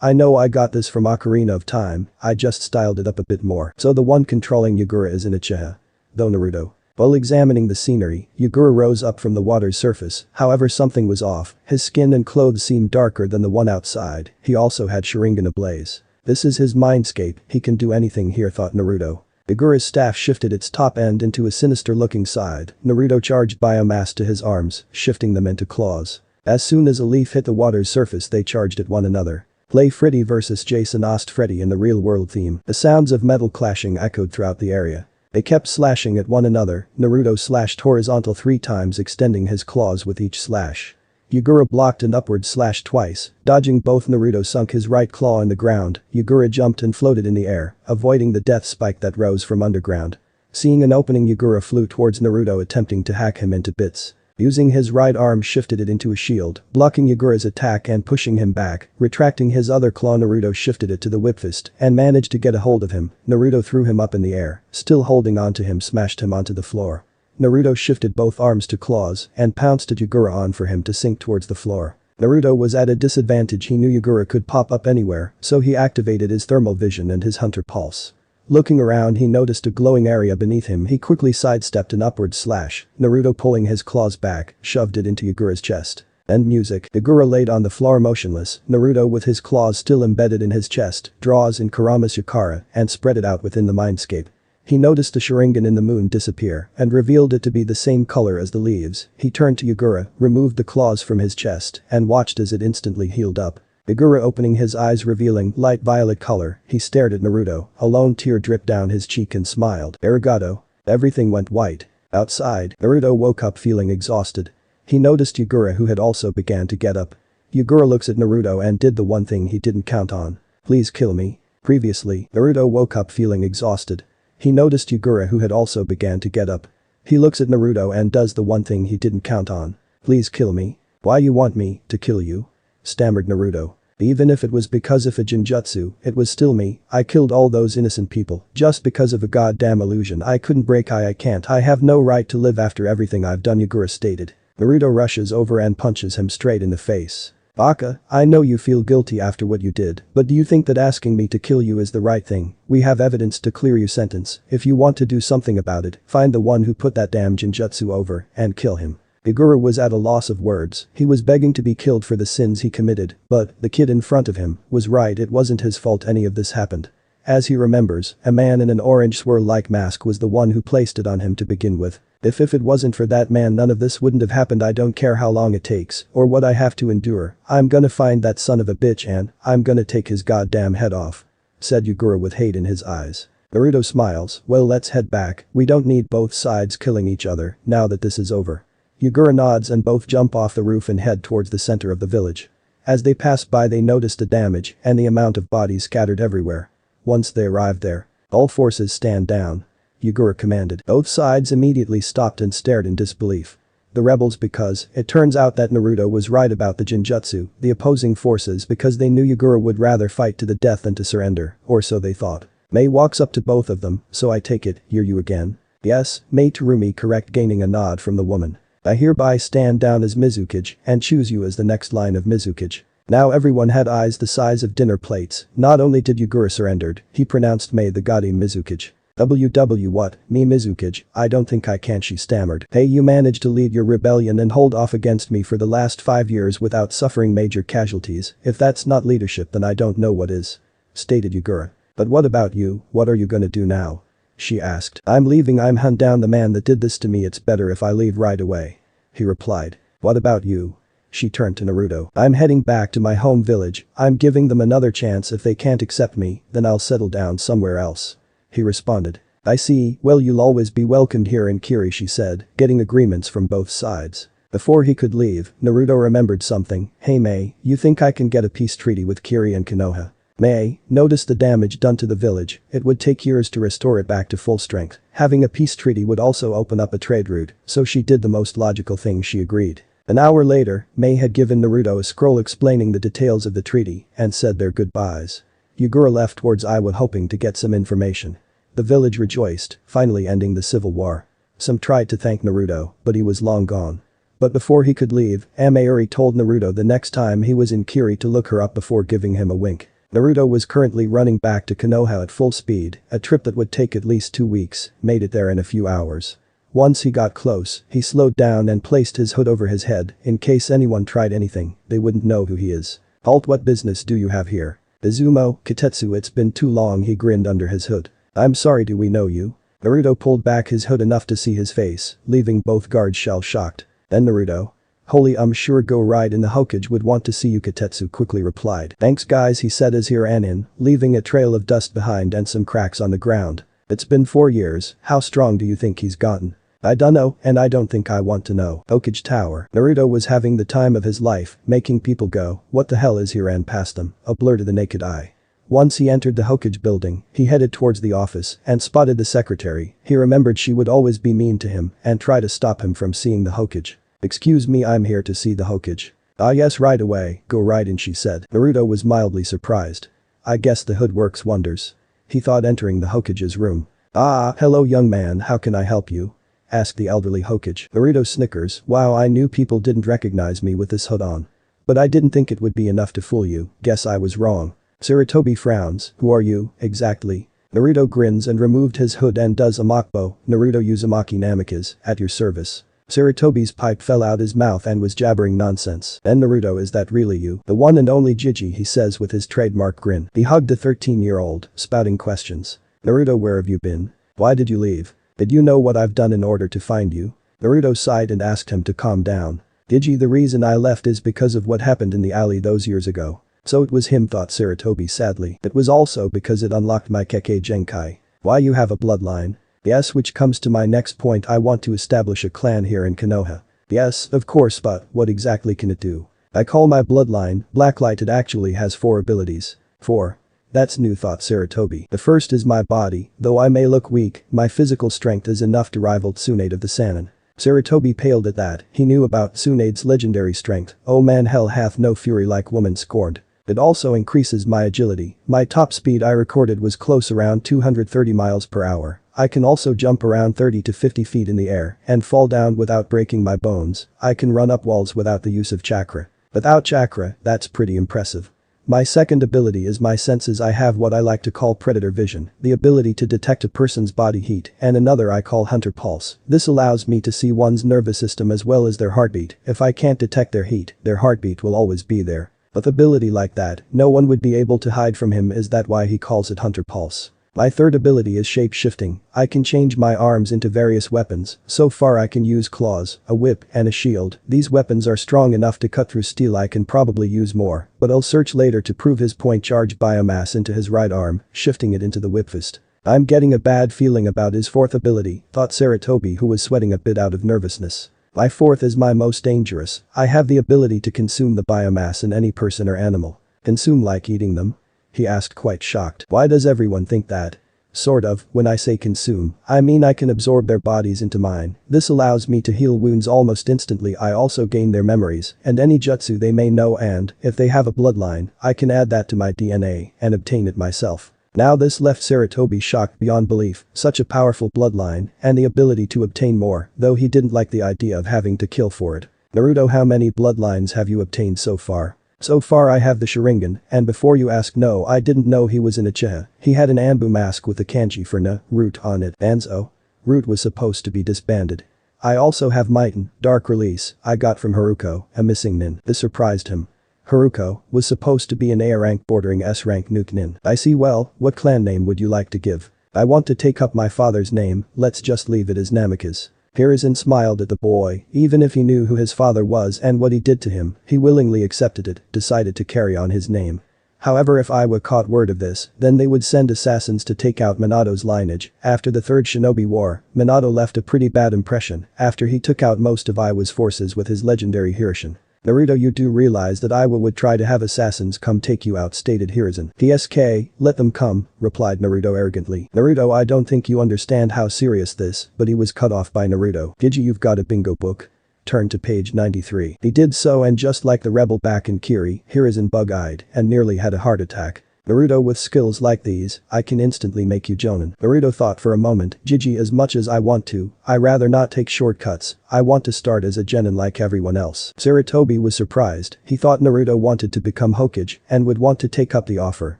I know I got this from Ocarina of Time, I just styled it up a bit more. So the one controlling Yugura is in Uchiha. Though Naruto. While examining the scenery, Yugura rose up from the water's surface, however something was off, his skin and clothes seemed darker than the one outside, he also had Sharingan ablaze. This is his mindscape, he can do anything here, thought Naruto. Yugura's staff shifted its top end into a sinister looking side, Naruto charged biomass to his arms, shifting them into claws. As soon as a leaf hit the water's surface they charged at one another. Play Freddy vs Jason, asked Freddy in the real world theme. The sounds of metal clashing echoed throughout the area. They kept slashing at one another, Naruto slashed horizontal 3 times extending his claws with each slash. Yugura blocked an upward slash twice, dodging both. Naruto sunk his right claw in the ground, Yugura jumped and floated in the air, avoiding the death spike that rose from underground. Seeing an opening Yugura flew towards Naruto attempting to hack him into bits. Using his right arm shifted it into a shield, blocking Yugura's attack and pushing him back, retracting his other claw Naruto shifted it to the whip fist and managed to get a hold of him. Naruto threw him up in the air, still holding onto him smashed him onto the floor. Naruto shifted both arms to claws and pounced at Yugura on for him to sink towards the floor. Naruto was at a disadvantage, he knew Yugura could pop up anywhere, so he activated his thermal vision and his hunter pulse. Looking around he noticed a glowing area beneath him, he quickly sidestepped an upward slash, Naruto pulling his claws back, shoved it into Yugura's chest. End music. Yugura laid on the floor motionless, Naruto with his claws still embedded in his chest, draws in Kurama's Yukara and spread it out within the mindscape. He noticed the Sharingan in the moon disappear and revealed it to be the same color as the leaves. He turned to Yugura, removed the claws from his chest and watched as it instantly healed up. Yugura opening his eyes revealing light violet color, he stared at Naruto, a lone tear dripped down his cheek and smiled. Arigato. Everything went white. Outside, Naruto woke up feeling exhausted. He noticed Yugura who had also began to get up. Yugura looks at Naruto and did the one thing he didn't count on. Please kill me. Previously, Naruto woke up feeling exhausted. He noticed Yugura who had also began to get up. He looks at Naruto and does the one thing he didn't count on. Please kill me. Why you want me to kill you? Stammered Naruto. Even if it was because of a genjutsu, it was still me. I killed all those innocent people just because of a goddamn illusion I couldn't break. I can't. I have no right to live after everything I've done, Yugura stated. Naruto rushes over and punches him straight in the face. Baka, I know you feel guilty after what you did, but do you think that asking me to kill you is the right thing? We have evidence to clear your sentence. If you want to do something about it, find the one who put that damn genjutsu over and kill him. Yugura was at a loss of words, he was begging to be killed for the sins he committed, but the kid in front of him was right, it wasn't his fault any of this happened. As he remembers, a man in an orange swirl-like mask was the one who placed it on him to begin with. If it wasn't for that man none of this wouldn't have happened. I don't care how long it takes or what I have to endure, I'm gonna find that son of a bitch and I'm gonna take his goddamn head off. Said Yugura with hate in his eyes. Naruto smiles, well let's head back, we don't need both sides killing each other now that this is over. Yugura nods and both jump off the roof and head towards the center of the village. As they pass by they notice the damage and the amount of bodies scattered everywhere. Once they arrived there, all forces stand down. Yugura commanded. Both sides immediately stopped and stared in disbelief. The rebels because it turns out that Naruto was right about the genjutsu, the opposing forces because they knew Yugura would rather fight to the death than to surrender, or so they thought. Mei walks up to both of them, so I take it, you're you again? Yes, Mei Terumi correct, gaining a nod from the woman. I hereby stand down as Mizukage and choose you as the next line of Mizukage. Now everyone had eyes the size of dinner plates. Not only did Yugura surrendered, he pronounced Mei the Gaudy Mizukage. What, me Mizukage, I don't think I can, she stammered. Hey, you managed to lead your rebellion and hold off against me for the last 5 years without suffering major casualties. If that's not leadership, then I don't know what is. Stated Yugura. But what about you, what are you gonna do now? She asked. I'm leaving, I'm hunt down the man that did this to me, it's better if I leave right away. He replied. What about you? She turned to Naruto. I'm heading back to my home village, I'm giving them another chance. If they can't accept me, then I'll settle down somewhere else. He responded. I see, well, you'll always be welcomed here in Kiri, she said, getting agreements from both sides. Before he could leave, Naruto remembered something. Hey Mei, you think I can get a peace treaty with Kiri and Konoha? Mei noticed the damage done to the village, it would take years to restore it back to full strength. Having a peace treaty would also open up a trade route, so she did the most logical thing, she agreed. An hour later, Mei had given Naruto a scroll explaining the details of the treaty and said their goodbyes. Yugura left towards Iwa hoping to get some information. The village rejoiced, finally ending the civil war. Some tried to thank Naruto, but he was long gone. But before he could leave, Amayuri told Naruto the next time he was in Kiri to look her up before giving him a wink. Naruto was currently running back to Konoha at full speed, a trip that would take at least 2 weeks, made it there in a few hours. Once he got close, he slowed down and placed his hood over his head, in case anyone tried anything, they wouldn't know who he is. Halt, what business do you have here? Izumo, Kitetsu, it's been too long, he grinned under his hood. I'm sorry, do we know you? Naruto pulled back his hood enough to see his face, leaving both guards shell-shocked. Then Naruto. Holy, I'm sure Go Ride in the Hokage would want to see you, Kitetsu quickly replied. Thanks guys, he said as he ran in, leaving a trail of dust behind and some cracks on the ground. It's been 4 years, how strong do you think he's gotten? I dunno, and I don't think I want to know. Hokage Tower. Naruto was having the time of his life, making people go, what the hell is, he ran past them, a blur to the naked eye. Once he entered the Hokage building, he headed towards the office and spotted the secretary. He remembered she would always be mean to him and try to stop him from seeing the Hokage. Excuse me, I'm here to see the Hokage. Ah yes, right away, go right in, she said. Naruto was mildly surprised. I guess the hood works wonders. He thought, entering the Hokage's room. Ah, hello young man, how can I help you? Asked the elderly Hokage. Naruto snickers. Wow, I knew people didn't recognize me with this hood on. But I didn't think it would be enough to fool you, guess I was wrong. Sarutobi frowns. Who are you, exactly? Naruto grins and removed his hood and does a mockbow. Naruto Uzumaki Namikaze, at your service. Sarutobi's pipe fell out his mouth and was jabbering nonsense. Then Naruto, is that really you? The one and only Jiji, he says with his trademark grin. He hugged the 13-year-old, spouting questions. Naruto, where have you been? Why did you leave? Did you know what I've done in order to find you? Naruto sighed and asked him to calm down. Jiji, the reason I left is because of what happened in the alley those years ago. So it was him, thought Sarutobi sadly. It was also because it unlocked my Kekkei Genkai. Why, you have a bloodline? Yes, which comes to my next point, I want to establish a clan here in Konoha. Yes, of course, but what exactly can it do? I call my bloodline Blacklight. It actually has 4 abilities. 4. That's new, thought Sarutobi. The first is my body, though I may look weak, my physical strength is enough to rival Tsunade of the Sannin. Sarutobi paled at that, he knew about Tsunade's legendary strength. Oh man, hell hath no fury like woman scorned. It also increases my agility. My top speed I recorded was close around 230 miles per hour. I can also jump around 30 to 50 feet in the air and fall down without breaking my bones. I can run up walls without the use of chakra. Without chakra, that's pretty impressive. My second ability is my senses. I have what I like to call predator vision, the ability to detect a person's body heat, and another I call hunter pulse. This allows me to see one's nervous system as well as their heartbeat. If I can't detect their heat, their heartbeat will always be there. With ability like that, no one would be able to hide from him. Is that why he calls it hunter pulse? My third ability is shape-shifting. I can change my arms into various weapons. So far I can use claws, a whip, and a shield. These weapons are strong enough to cut through steel. I can probably use more, but I'll search later to prove his point. Charge biomass into his right arm, shifting it into the whip fist. I'm getting a bad feeling about his fourth ability, thought Sarutobi, who was sweating a bit out of nervousness. My fourth is my most dangerous. I have the ability to consume the biomass in any person or animal. Consume like eating them? He asked, quite shocked. Why does everyone think that? Sort of, when I say consume, I mean I can absorb their bodies into mine. This allows me to heal wounds almost instantly. I also gain their memories and any jutsu they may know, and, if they have a bloodline, I can add that to my DNA and obtain it myself. Now this left Sarutobi shocked beyond belief, such a powerful bloodline and the ability to obtain more, though he didn't like the idea of having to kill for it. Naruto, how many bloodlines have you obtained so far? So far I have the Sharingan, and before you ask, no, I didn't know he was in Uchiha. He had an Anbu mask with the kanji for Root on it. Anzo. Root was supposed to be disbanded. I also have Mighten, Dark Release, I got from Haruko, a missing nin. This surprised him. Haruko was supposed to be an A rank bordering S rank nuke nin. I see. Well, what clan name would you like to give? I want to take up my father's name, let's just leave it as Namikaze. Hiruzen smiled at the boy, even if he knew who his father was and what he did to him, he willingly accepted it, decided to carry on his name. However, if Iwa caught word of this, then they would send assassins to take out Minato's lineage. After the Third Shinobi War, Minato left a pretty bad impression after he took out most of Iwa's forces with his legendary Hirshin. Naruto, you do realize that Iwa would try to have assassins come take you out, stated Hiruzen. DSK, let them come, replied Naruto arrogantly. Naruto, I don't think you understand how serious this, but he was cut off by Naruto. Gigi, you've got a bingo book? Turn to page 93. He did so, and just like the rebel back in Kiri, Hiruzen bug-eyed and nearly had a heart attack. Naruto, with skills like these, I can instantly make you Jonin. Naruto thought for a moment, Gigi, as much as I want to, I rather not take shortcuts, I want to start as a genin like everyone else. Sarutobi was surprised, he thought Naruto wanted to become Hokage and would want to take up the offer,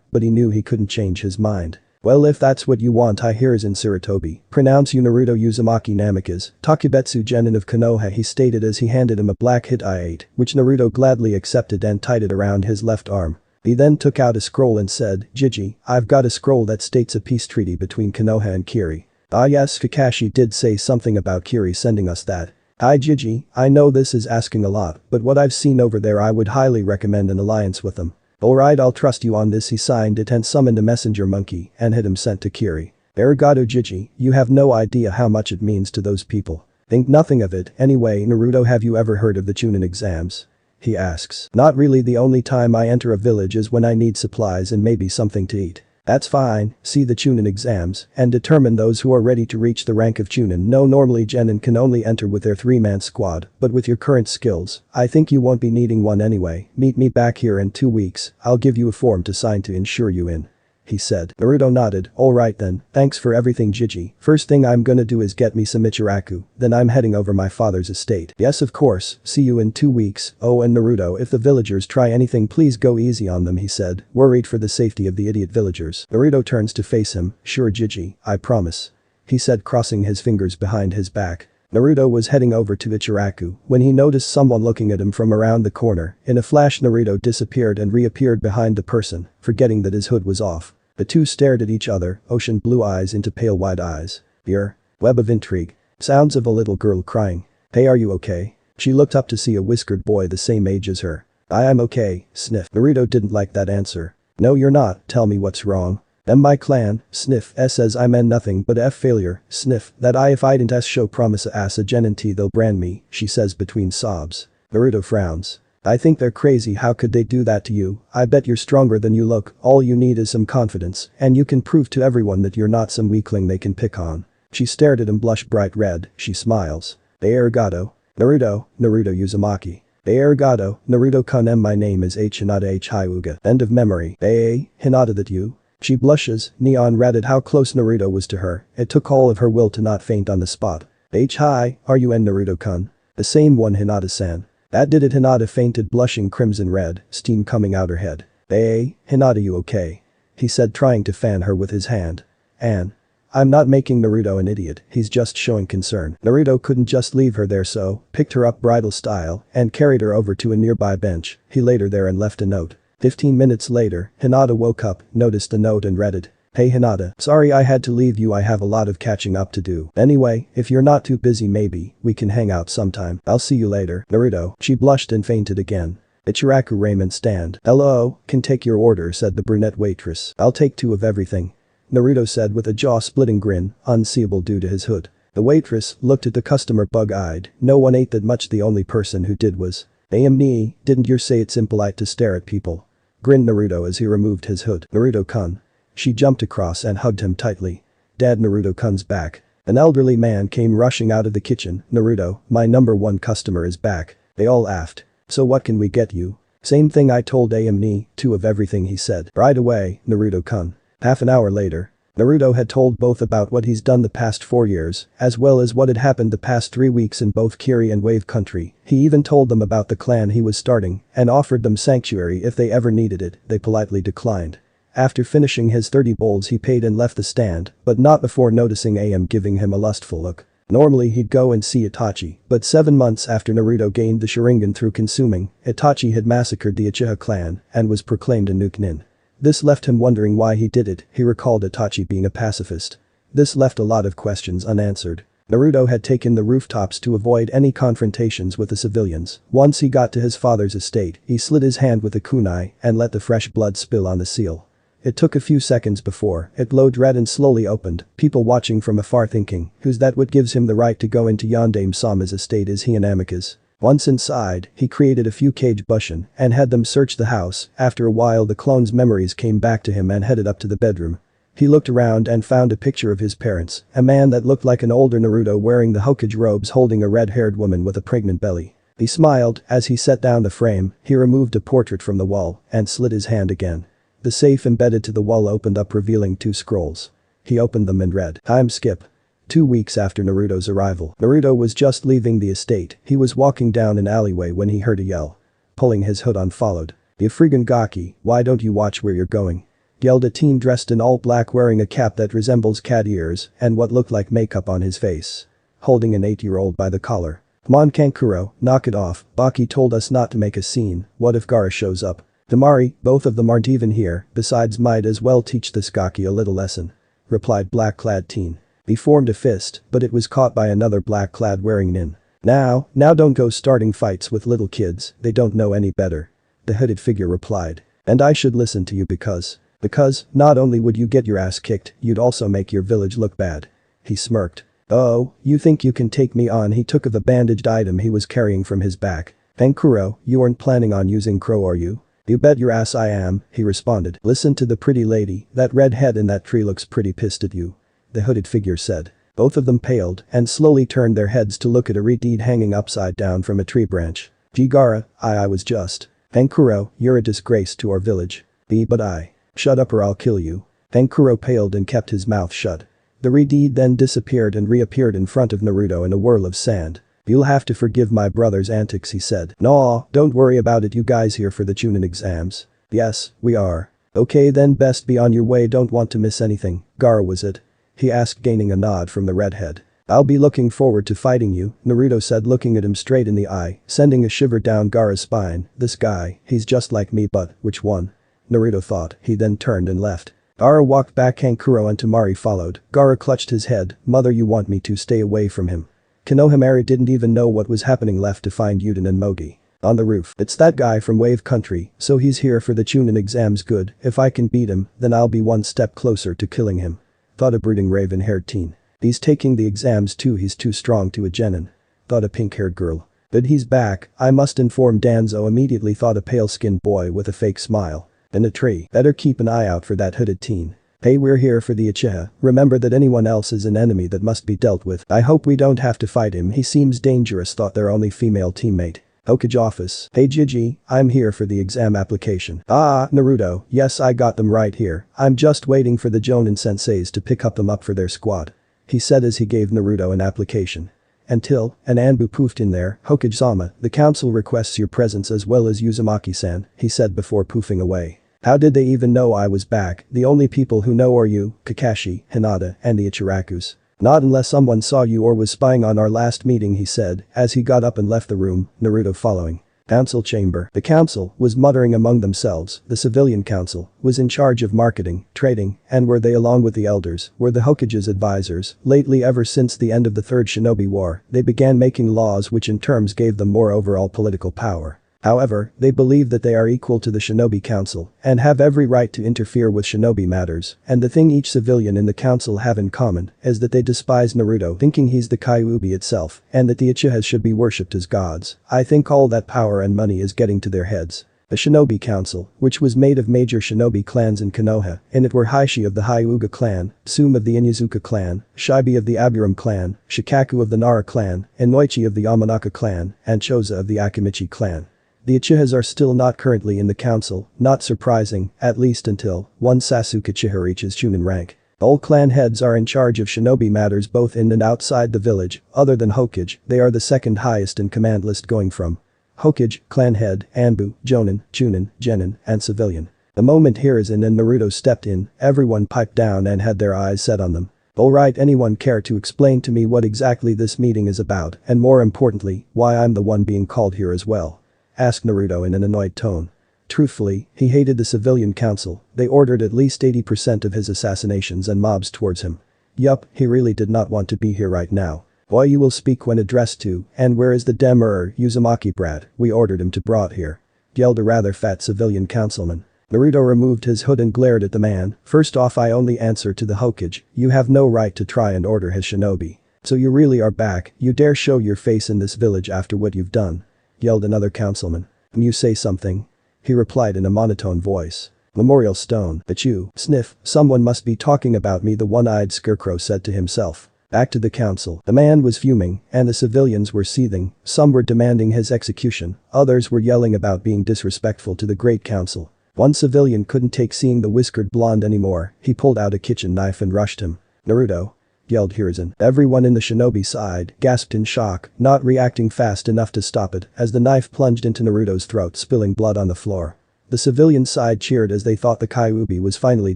but he knew he couldn't change his mind. Well, if that's what you want, I hears in Sarutobi. Pronounce you Naruto Uzumaki Namikaze, Takebetsu Genin of Konoha, he stated as he handed him a black hit I-8, which Naruto gladly accepted and tied it around his left arm. He then took out a scroll and said, Gigi, I've got a scroll that states a peace treaty between Konoha and Kiri. Ah yes, Kakashi did say something about Kiri sending us that. Hi Gigi, I know this is asking a lot, but what I've seen over there, I would highly recommend an alliance with them. Alright, I'll trust you on this. He signed it and summoned a messenger monkey and had him sent to Kiri. Arigato Gigi, you have no idea how much it means to those people. Think nothing of it. Anyway, Naruto, have you ever heard of the Chunin exams? He asks. Not really, the only time I enter a village is when I need supplies and maybe something to eat. That's fine, see the Chunin exams and determine those who are ready to reach the rank of Chunin. No, normally Genin can only enter with their 3-man squad, but with your current skills, I think you won't be needing one anyway. Meet me back here in 2 weeks, I'll give you a form to sign to ensure you in. He said. Naruto nodded. Alright then, thanks for everything Gigi. First thing I'm gonna do is get me some Ichiraku, then I'm heading over my father's estate. Yes of course, see you in 2 weeks. Oh, and Naruto, if the villagers try anything, please go easy on them, he said, worried for the safety of the idiot villagers. Naruto turns to face him. Sure Gigi, I promise. He said, crossing his fingers behind his back. Naruto was heading over to Ichiraku when he noticed someone looking at him from around the corner. In a flash, Naruto disappeared and reappeared behind the person, forgetting that his hood was off. The two stared at each other, ocean blue eyes into pale white eyes. Web of intrigue. Sounds of a little girl crying. Hey, are you okay? She looked up to see a whiskered boy the same age as her. I'm okay, sniff. Naruto didn't like that answer. No you're not, tell me what's wrong. My clan, sniff. Says I meant nothing but F failure, sniff. That if I didn't show promise a Genin T they'll brand me, she says between sobs. Naruto frowns. I think they're crazy, how could they do that to you? I bet you're stronger than you look, all you need is some confidence, and you can prove to everyone that you're not some weakling they can pick on. She stared at him, blushed bright red, she smiles. Arigato. Naruto Uzumaki. Arigato, Naruto-kun. My name is Hinata H. Hyuga. End of memory. Hinata, that you? She blushes, neon redded how close Naruto was to her, it took all of her will to not faint on the spot. Hi, are you Naruto-kun? The same one, Hinata-san. That did it. Hinata fainted, blushing crimson red, steam coming out her head. Hinata, you okay? He said, trying to fan her with his hand. I'm not making Naruto an idiot, he's just showing concern. Naruto couldn't just leave her there, so picked her up bridal style and carried her over to a nearby bench. He laid her there and left a note. 15 minutes later, Hinata woke up, noticed the note and read it. Hey Hinata, sorry I had to leave you, I have a lot of catching up to do. Anyway, if you're not too busy maybe we can hang out sometime. I'll see you later. Naruto. She blushed and fainted again. Ichiraku ramen stand. Hello, can take your order, said the brunette waitress. I'll take 2 of everything. Naruto said with a jaw-splitting grin, unseeable due to his hood. The waitress looked at the customer bug-eyed. No one ate that much, the only person who did was. Didn't you say it's impolite to stare at people? Grinned Naruto as he removed his hood. Naruto-kun. She jumped across and hugged him tightly. Dad, Naruto-kun's back. An elderly man came rushing out of the kitchen. Naruto, my number 1 customer is back. They all laughed. So what can we get you? Same thing I told 2 of everything, he said. Right away, Naruto-kun. Half an hour later. Naruto had told both about what he's done the past 4 years, as well as what had happened the past 3 weeks in both Kiri and Wave Country. He even told them about the clan he was starting and offered them sanctuary if they ever needed it. They politely declined. After finishing his 30 bowls he paid and left the stand, but not before noticing AM giving him a lustful look. Normally he'd go and see Itachi, but 7 months after Naruto gained the Sharingan through consuming, Itachi had massacred the Uchiha clan and was proclaimed a Nukenin. This left him wondering why he did it. He recalled Itachi being a pacifist. This left a lot of questions unanswered. Naruto had taken the rooftops to avoid any confrontations with the civilians. Once he got to his father's estate, he slit his hand with a kunai and let the fresh blood spill on the seal. It took a few seconds before it glowed red and slowly opened, people watching from afar thinking, who's that? What gives him the right to go into Yondaime Sama's estate? Is he an amicus? Once inside, he created a few cage bushin and had them search the house. After a while the clone's memories came back to him and headed up to the bedroom. He looked around and found a picture of his parents, a man that looked like an older Naruto wearing the Hokage robes holding a red-haired woman with a pregnant belly. He smiled as he set down the frame. He removed a portrait from the wall and slit his hand again. The safe embedded to the wall opened up revealing 2 scrolls. He opened them and read, "Time skip." 2 weeks after Naruto's arrival, Naruto was just leaving the estate. He was walking down an alleyway when he heard a yell. Pulling his hood on followed. "You friggin' gaki, why don't you watch where you're going?" Yelled a teen dressed in all black wearing a cap that resembles cat ears and what looked like makeup on his face. Holding an 8-year-old by the collar. "Come on Kankuro, knock it off, Baki told us not to make a scene. What if Gaara shows up?" "Damari, both of them aren't even here, besides might as well teach this gaki a little lesson," replied black-clad teen. He formed a fist, but it was caught by another black-clad wearing nin. Now don't go starting fights with little kids, they don't know any better," the hooded figure replied. "And I should listen to you because not only would you get your ass kicked, you'd also make your village look bad." He smirked. "Oh, you think you can take me on?" He took of a bandaged item he was carrying from his back. "Kankuro, you aren't planning on using crow, are you?" "You bet your ass I am," he responded. "Listen to the pretty lady, that red head in that tree looks pretty pissed at you," the hooded figure said. Both of them paled and slowly turned their heads to look at a reed hanging upside down from a tree branch. "Gee Gaara, I was just. Kankuro, you're a disgrace to our village." But I. "Shut up or I'll kill you." Kankuro paled and kept his mouth shut. The reed then disappeared and reappeared in front of Naruto in a whirl of sand. "You'll have to forgive my brother's antics," he said. "Nah, don't worry about it. You guys here for the Chunin exams?" "Yes, we are." "Okay then, best be on your way, don't want to miss anything." "Gaara was it?" he asked, gaining a nod from the redhead. "I'll be looking forward to fighting you," Naruto said, looking at him straight in the eye, sending a shiver down Gaara's spine. "This guy, he's just like me, but which one?" Naruto thought. He then turned and left. Gaara walked back. Kankuro and Temari followed. Gaara clutched his head. "Mother, you want me to stay away from him?" Konohamaru didn't even know what was happening, left to find Yuden and Mogi. On the roof. "It's that guy from Wave Country, so he's here for the Chunin exams. Good, if I can beat him, then I'll be one step closer to killing him," thought a brooding raven-haired teen. "He's taking the exams too, he's too strong to a genin," thought a pink-haired girl. "But he's back, I must inform Danzo immediately," thought a pale-skinned boy with a fake smile. In a tree. "Better keep an eye out for that hooded teen. Hey, we're here for the Uchiha, remember that anyone else is an enemy that must be dealt with. I hope we don't have to fight him, he seems dangerous," thought their only female teammate. Hokage office. "Hey Gigi, I'm here for the exam application." "Ah, Naruto, yes I got them right here, I'm just waiting for the Jonin senseis to pick them up for their squad," he said as he gave Naruto an application. Until an Anbu poofed in there. "Hokage-sama, the council requests your presence as well as Uzumaki-san," he said before poofing away. "How did they even know I was back? The only people who know are you, Kakashi, Hinata, and the Ichirakus. Not unless someone saw you or was spying on our last meeting," he said as he got up and left the room, Naruto following. Council chamber. The council was muttering among themselves. The civilian council was in charge of marketing, trading, and were they, along with the elders, were the Hokage's advisors. Lately, ever since the end of the Third Shinobi War, they began making laws which in terms gave them more overall political power. However, they believe that they are equal to the Shinobi Council and have every right to interfere with shinobi matters, and the thing each civilian in the council have in common is that they despise Naruto, thinking he's the Kyuubi itself and that the Uchihas should be worshipped as gods. I think all that power and money is getting to their heads. The Shinobi Council, which was made of major shinobi clans in Konoha, in it were Heishi of the Hyuga clan, Tsume of the Inyazuka clan, Shibi of the Aburam clan, Shikaku of the Nara clan, Inoichi of the Yamanaka clan, and Choza of the Akimichi clan. The Uchihas are still not currently in the council, not surprising, at least until one Sasuke Uchiha reaches Chunin rank. All clan heads are in charge of shinobi matters both in and outside the village, other than Hokage, they are the second highest in command list going from Hokage, clan head, Anbu, Jonin, Chunin, Genin, and civilian. The moment Hiruzen and Naruto stepped in, everyone piped down and had their eyes set on them. Alright, anyone care to explain to me what exactly this meeting is about, and more importantly, why I'm the one being called here as well? Asked Naruto in an annoyed tone. Truthfully, he hated the civilian council, they ordered at least 80% of his assassinations and mobs towards him. Yup, he really did not want to be here right now. Boy, you will speak when addressed to, and where is the Uzumaki brat, we ordered him to brought here. Yelled a rather fat civilian councilman. Naruto removed his hood and glared at the man. First off, I only answer to the Hokage, you have no right to try and order his shinobi. So you really are back, you dare show your face in this village after what you've done? Yelled another councilman. You say something? He replied in a monotone voice. Memorial Stone, but you, sniff, someone must be talking about me, the one-eyed scarecrow said to himself. Back to the council, the man was fuming, and the civilians were seething, some were demanding his execution, others were yelling about being disrespectful to the great council. One civilian couldn't take seeing the whiskered blonde anymore, he pulled out a kitchen knife and rushed him. Naruto! Yelled Hiruzen. Everyone in the shinobi side gasped in shock, not reacting fast enough to stop it, as the knife plunged into Naruto's throat, spilling blood on the floor. The civilian side cheered as they thought the Kyuubi was finally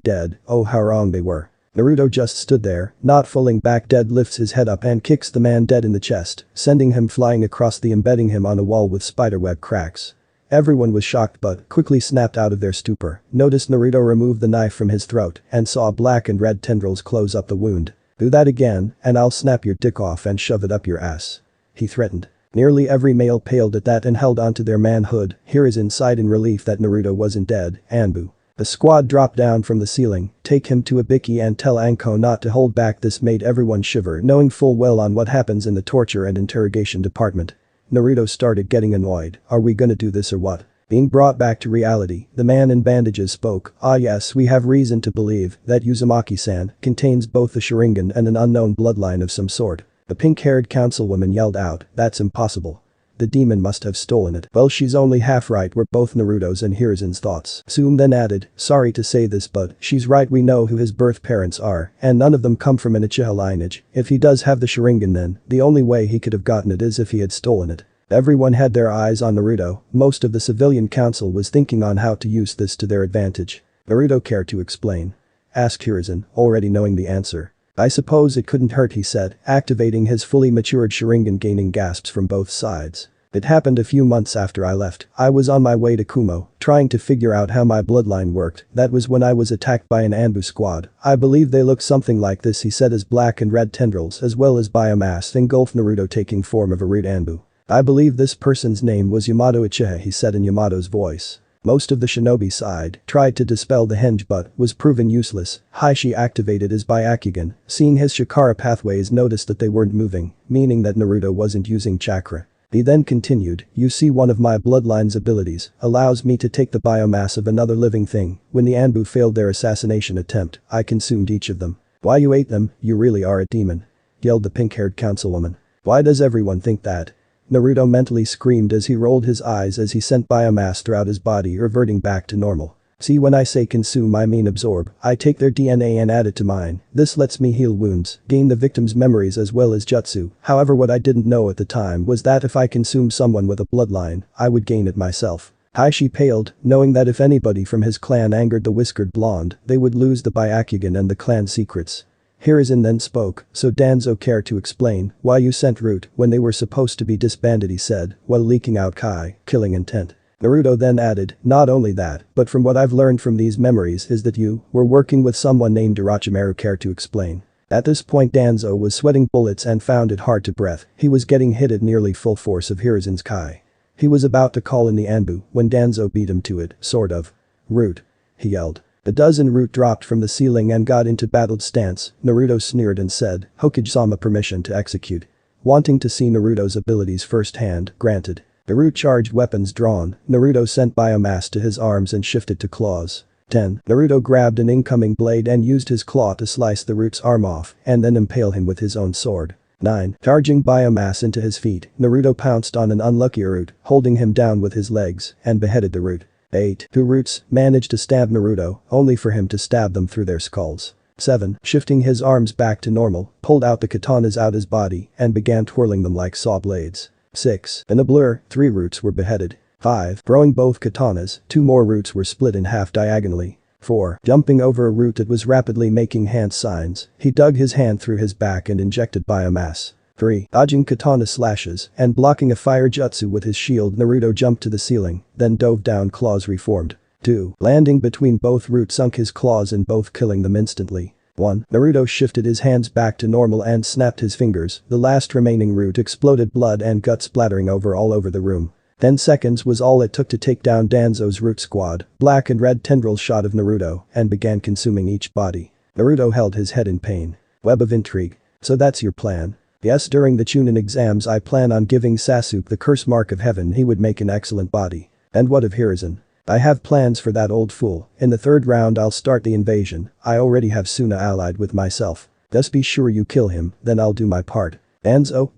dead. Oh, how wrong they were. Naruto just stood there, not falling back, dead, lifts his head up and kicks the man dead in the chest, sending him flying across the embedding him on a wall with spiderweb cracks. Everyone was shocked but quickly snapped out of their stupor, noticed Naruto remove the knife from his throat and saw black and red tendrils close up the wound. Do that again, and I'll snap your dick off and shove it up your ass. He threatened. Nearly every male paled at that and held onto their manhood. Hiruzen sighed in relief that Naruto wasn't dead. Anbu. The squad dropped down from the ceiling. Take him to Ibiki and tell Anko not to hold back. This made everyone shiver, knowing full well on what happens in the torture and interrogation department. Naruto started getting annoyed. Are we gonna do this or what? Being brought back to reality, the man in bandages spoke. Ah yes, we have reason to believe that Uzumaki-san contains both a Sharingan and an unknown bloodline of some sort. The pink-haired councilwoman yelled out, that's impossible. The demon must have stolen it. Well, she's only half right, were both Naruto's and Hiruzen's thoughts. Tsume then added, sorry to say this but she's right, we know who his birth parents are, and none of them come from an Uchiha lineage. If he does have the Sharingan then, the only way he could have gotten it is if he had stolen it. Everyone had their eyes on Naruto, most of the civilian council was thinking on how to use this to their advantage. Naruto care to explain? Asked Hiruzen, already knowing the answer. I suppose it couldn't hurt, he said, activating his fully matured Sharingan, gaining gasps from both sides. It happened a few months after I left. I was on my way to Kumo, trying to figure out how my bloodline worked. That was when I was attacked by an Anbu squad. I believe they look something like this, he said, as black and red tendrils as well as biomass engulfed Naruto, taking form of a root Anbu. I believe this person's name was Yamato Uchiha, he said in Yamato's voice. Most of the shinobi side tried to dispel the henge but was proven useless. Heishi activated his Byakugan, seeing his Chakra pathways, noticed that they weren't moving, meaning that Naruto wasn't using chakra. He then continued, you see, one of my bloodline's abilities allows me to take the biomass of another living thing. When the Anbu failed their assassination attempt, I consumed each of them. Why you ate them, you really are a demon. Yelled the pink-haired councilwoman. Why does everyone think that? Naruto mentally screamed as he rolled his eyes as he sent biomass throughout his body, reverting back to normal. See, when I say consume I mean absorb. I take their DNA and add it to mine. This lets me heal wounds, gain the victim's memories as well as jutsu. However, what I didn't know at the time was that if I consume someone with a bloodline, I would gain it myself. Heishi paled, knowing that if anybody from his clan angered the whiskered blonde, they would lose the Byakugan and the clan secrets. Hiruzen then spoke, so Danzo care to explain why you sent Root when they were supposed to be disbanded, he said, while leaking out killing intent. Naruto then added, not only that, but from what I've learned from these memories is that you were working with someone named Orochimaru, care to explain. At this point Danzo was sweating bullets and found it hard to breathe. He was getting hit at nearly full force of Hiruzen's Kai. He was about to call in the Anbu when Danzo beat him to it, sort of. Root. He yelled. A dozen Root dropped from the ceiling and got into battled stance. Naruto sneered and said, Hokage-sama, permission to execute. Wanting to see Naruto's abilities firsthand, granted. The Root charged weapons drawn, Naruto sent biomass to his arms and shifted to claws. 10. Naruto grabbed an incoming blade and used his claw to slice the Root's arm off and then impale him with his own sword. 9. Charging biomass into his feet, Naruto pounced on an unlucky Root, holding him down with his legs, and beheaded the Root. 8. Two Roots managed to stab Naruto, only for him to stab them through their skulls. 7. Shifting his arms back to normal, pulled out the katanas out his body and began twirling them like saw blades. 6. In a blur, 3 roots were beheaded. 5. Throwing both katanas, 2 more roots were split in half diagonally. 4. Jumping over a root that was rapidly making hand signs, he dug his hand through his back and injected biomass. 3. Dodging katana slashes and blocking a fire jutsu with his shield, Naruto jumped to the ceiling, then dove down, claws reformed. 2. Landing between both roots, sunk his claws in both, killing them instantly. 1. Naruto shifted his hands back to normal and snapped his fingers, the last remaining root exploded, blood and gut splattering all over the room. 10 seconds was all it took to take down Danzo's root squad. Black and red tendrils shot of Naruto and began consuming each body. Naruto held his head in pain. Web of intrigue. So that's your plan? Yes, during the Chunin exams I plan on giving Sasuke the curse mark of heaven. He would make an excellent body. And what of Hiruzen? I have plans for that old fool. In the 3rd round I'll start the invasion. I already have Suna allied with myself. Just be sure you kill him, then I'll do my part. Danzo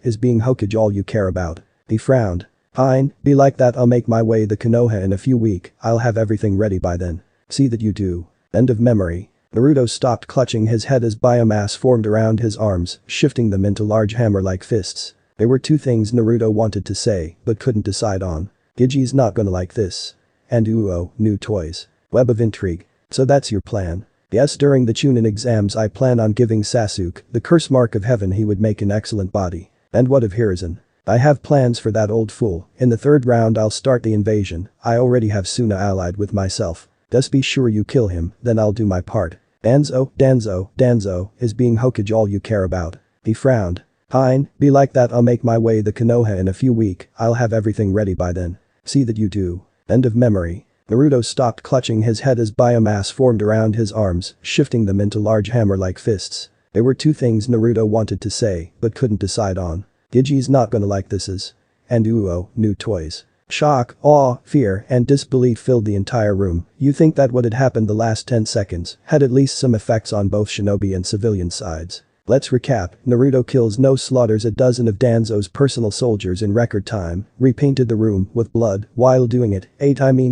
is being Hokage all you care about. He frowned. Fine, be like that, I'll make my way the Konoha in a few weeks. I'll have everything ready by then. See that you do. End of memory. Naruto stopped clutching his head as biomass formed around his arms, shifting them into large hammer-like fists. There were 2 things Naruto wanted to say, but couldn't decide on. Giji's not gonna like this. And new toys. Web of intrigue. So that's your plan? Yes, during the Chunin exams I plan on giving Sasuke the curse mark of heaven. He would make an excellent body. And what of Hiruzen? I have plans for that old fool. In the 3rd round I'll start the invasion. I already have Suna allied with myself. Just be sure you kill him, then I'll do my part. Danzo is being Hokage all you care about. He frowned. Fine, be like that, I'll make my way the Konoha in a few weeks. I'll have everything ready by then. See that you do. End of memory. Naruto stopped clutching his head as biomass formed around his arms, shifting them into large hammer-like fists. There were 2 things Naruto wanted to say, but couldn't decide on. Giji's not gonna like this. And new toys. Shock, awe, fear, and disbelief filled the entire room. You think that what had happened the last 10 seconds had at least some effects on both shinobi and civilian sides. Let's recap. Naruto kills slaughters a dozen of Danzo's personal soldiers in record time, repainted the room with blood, while doing it,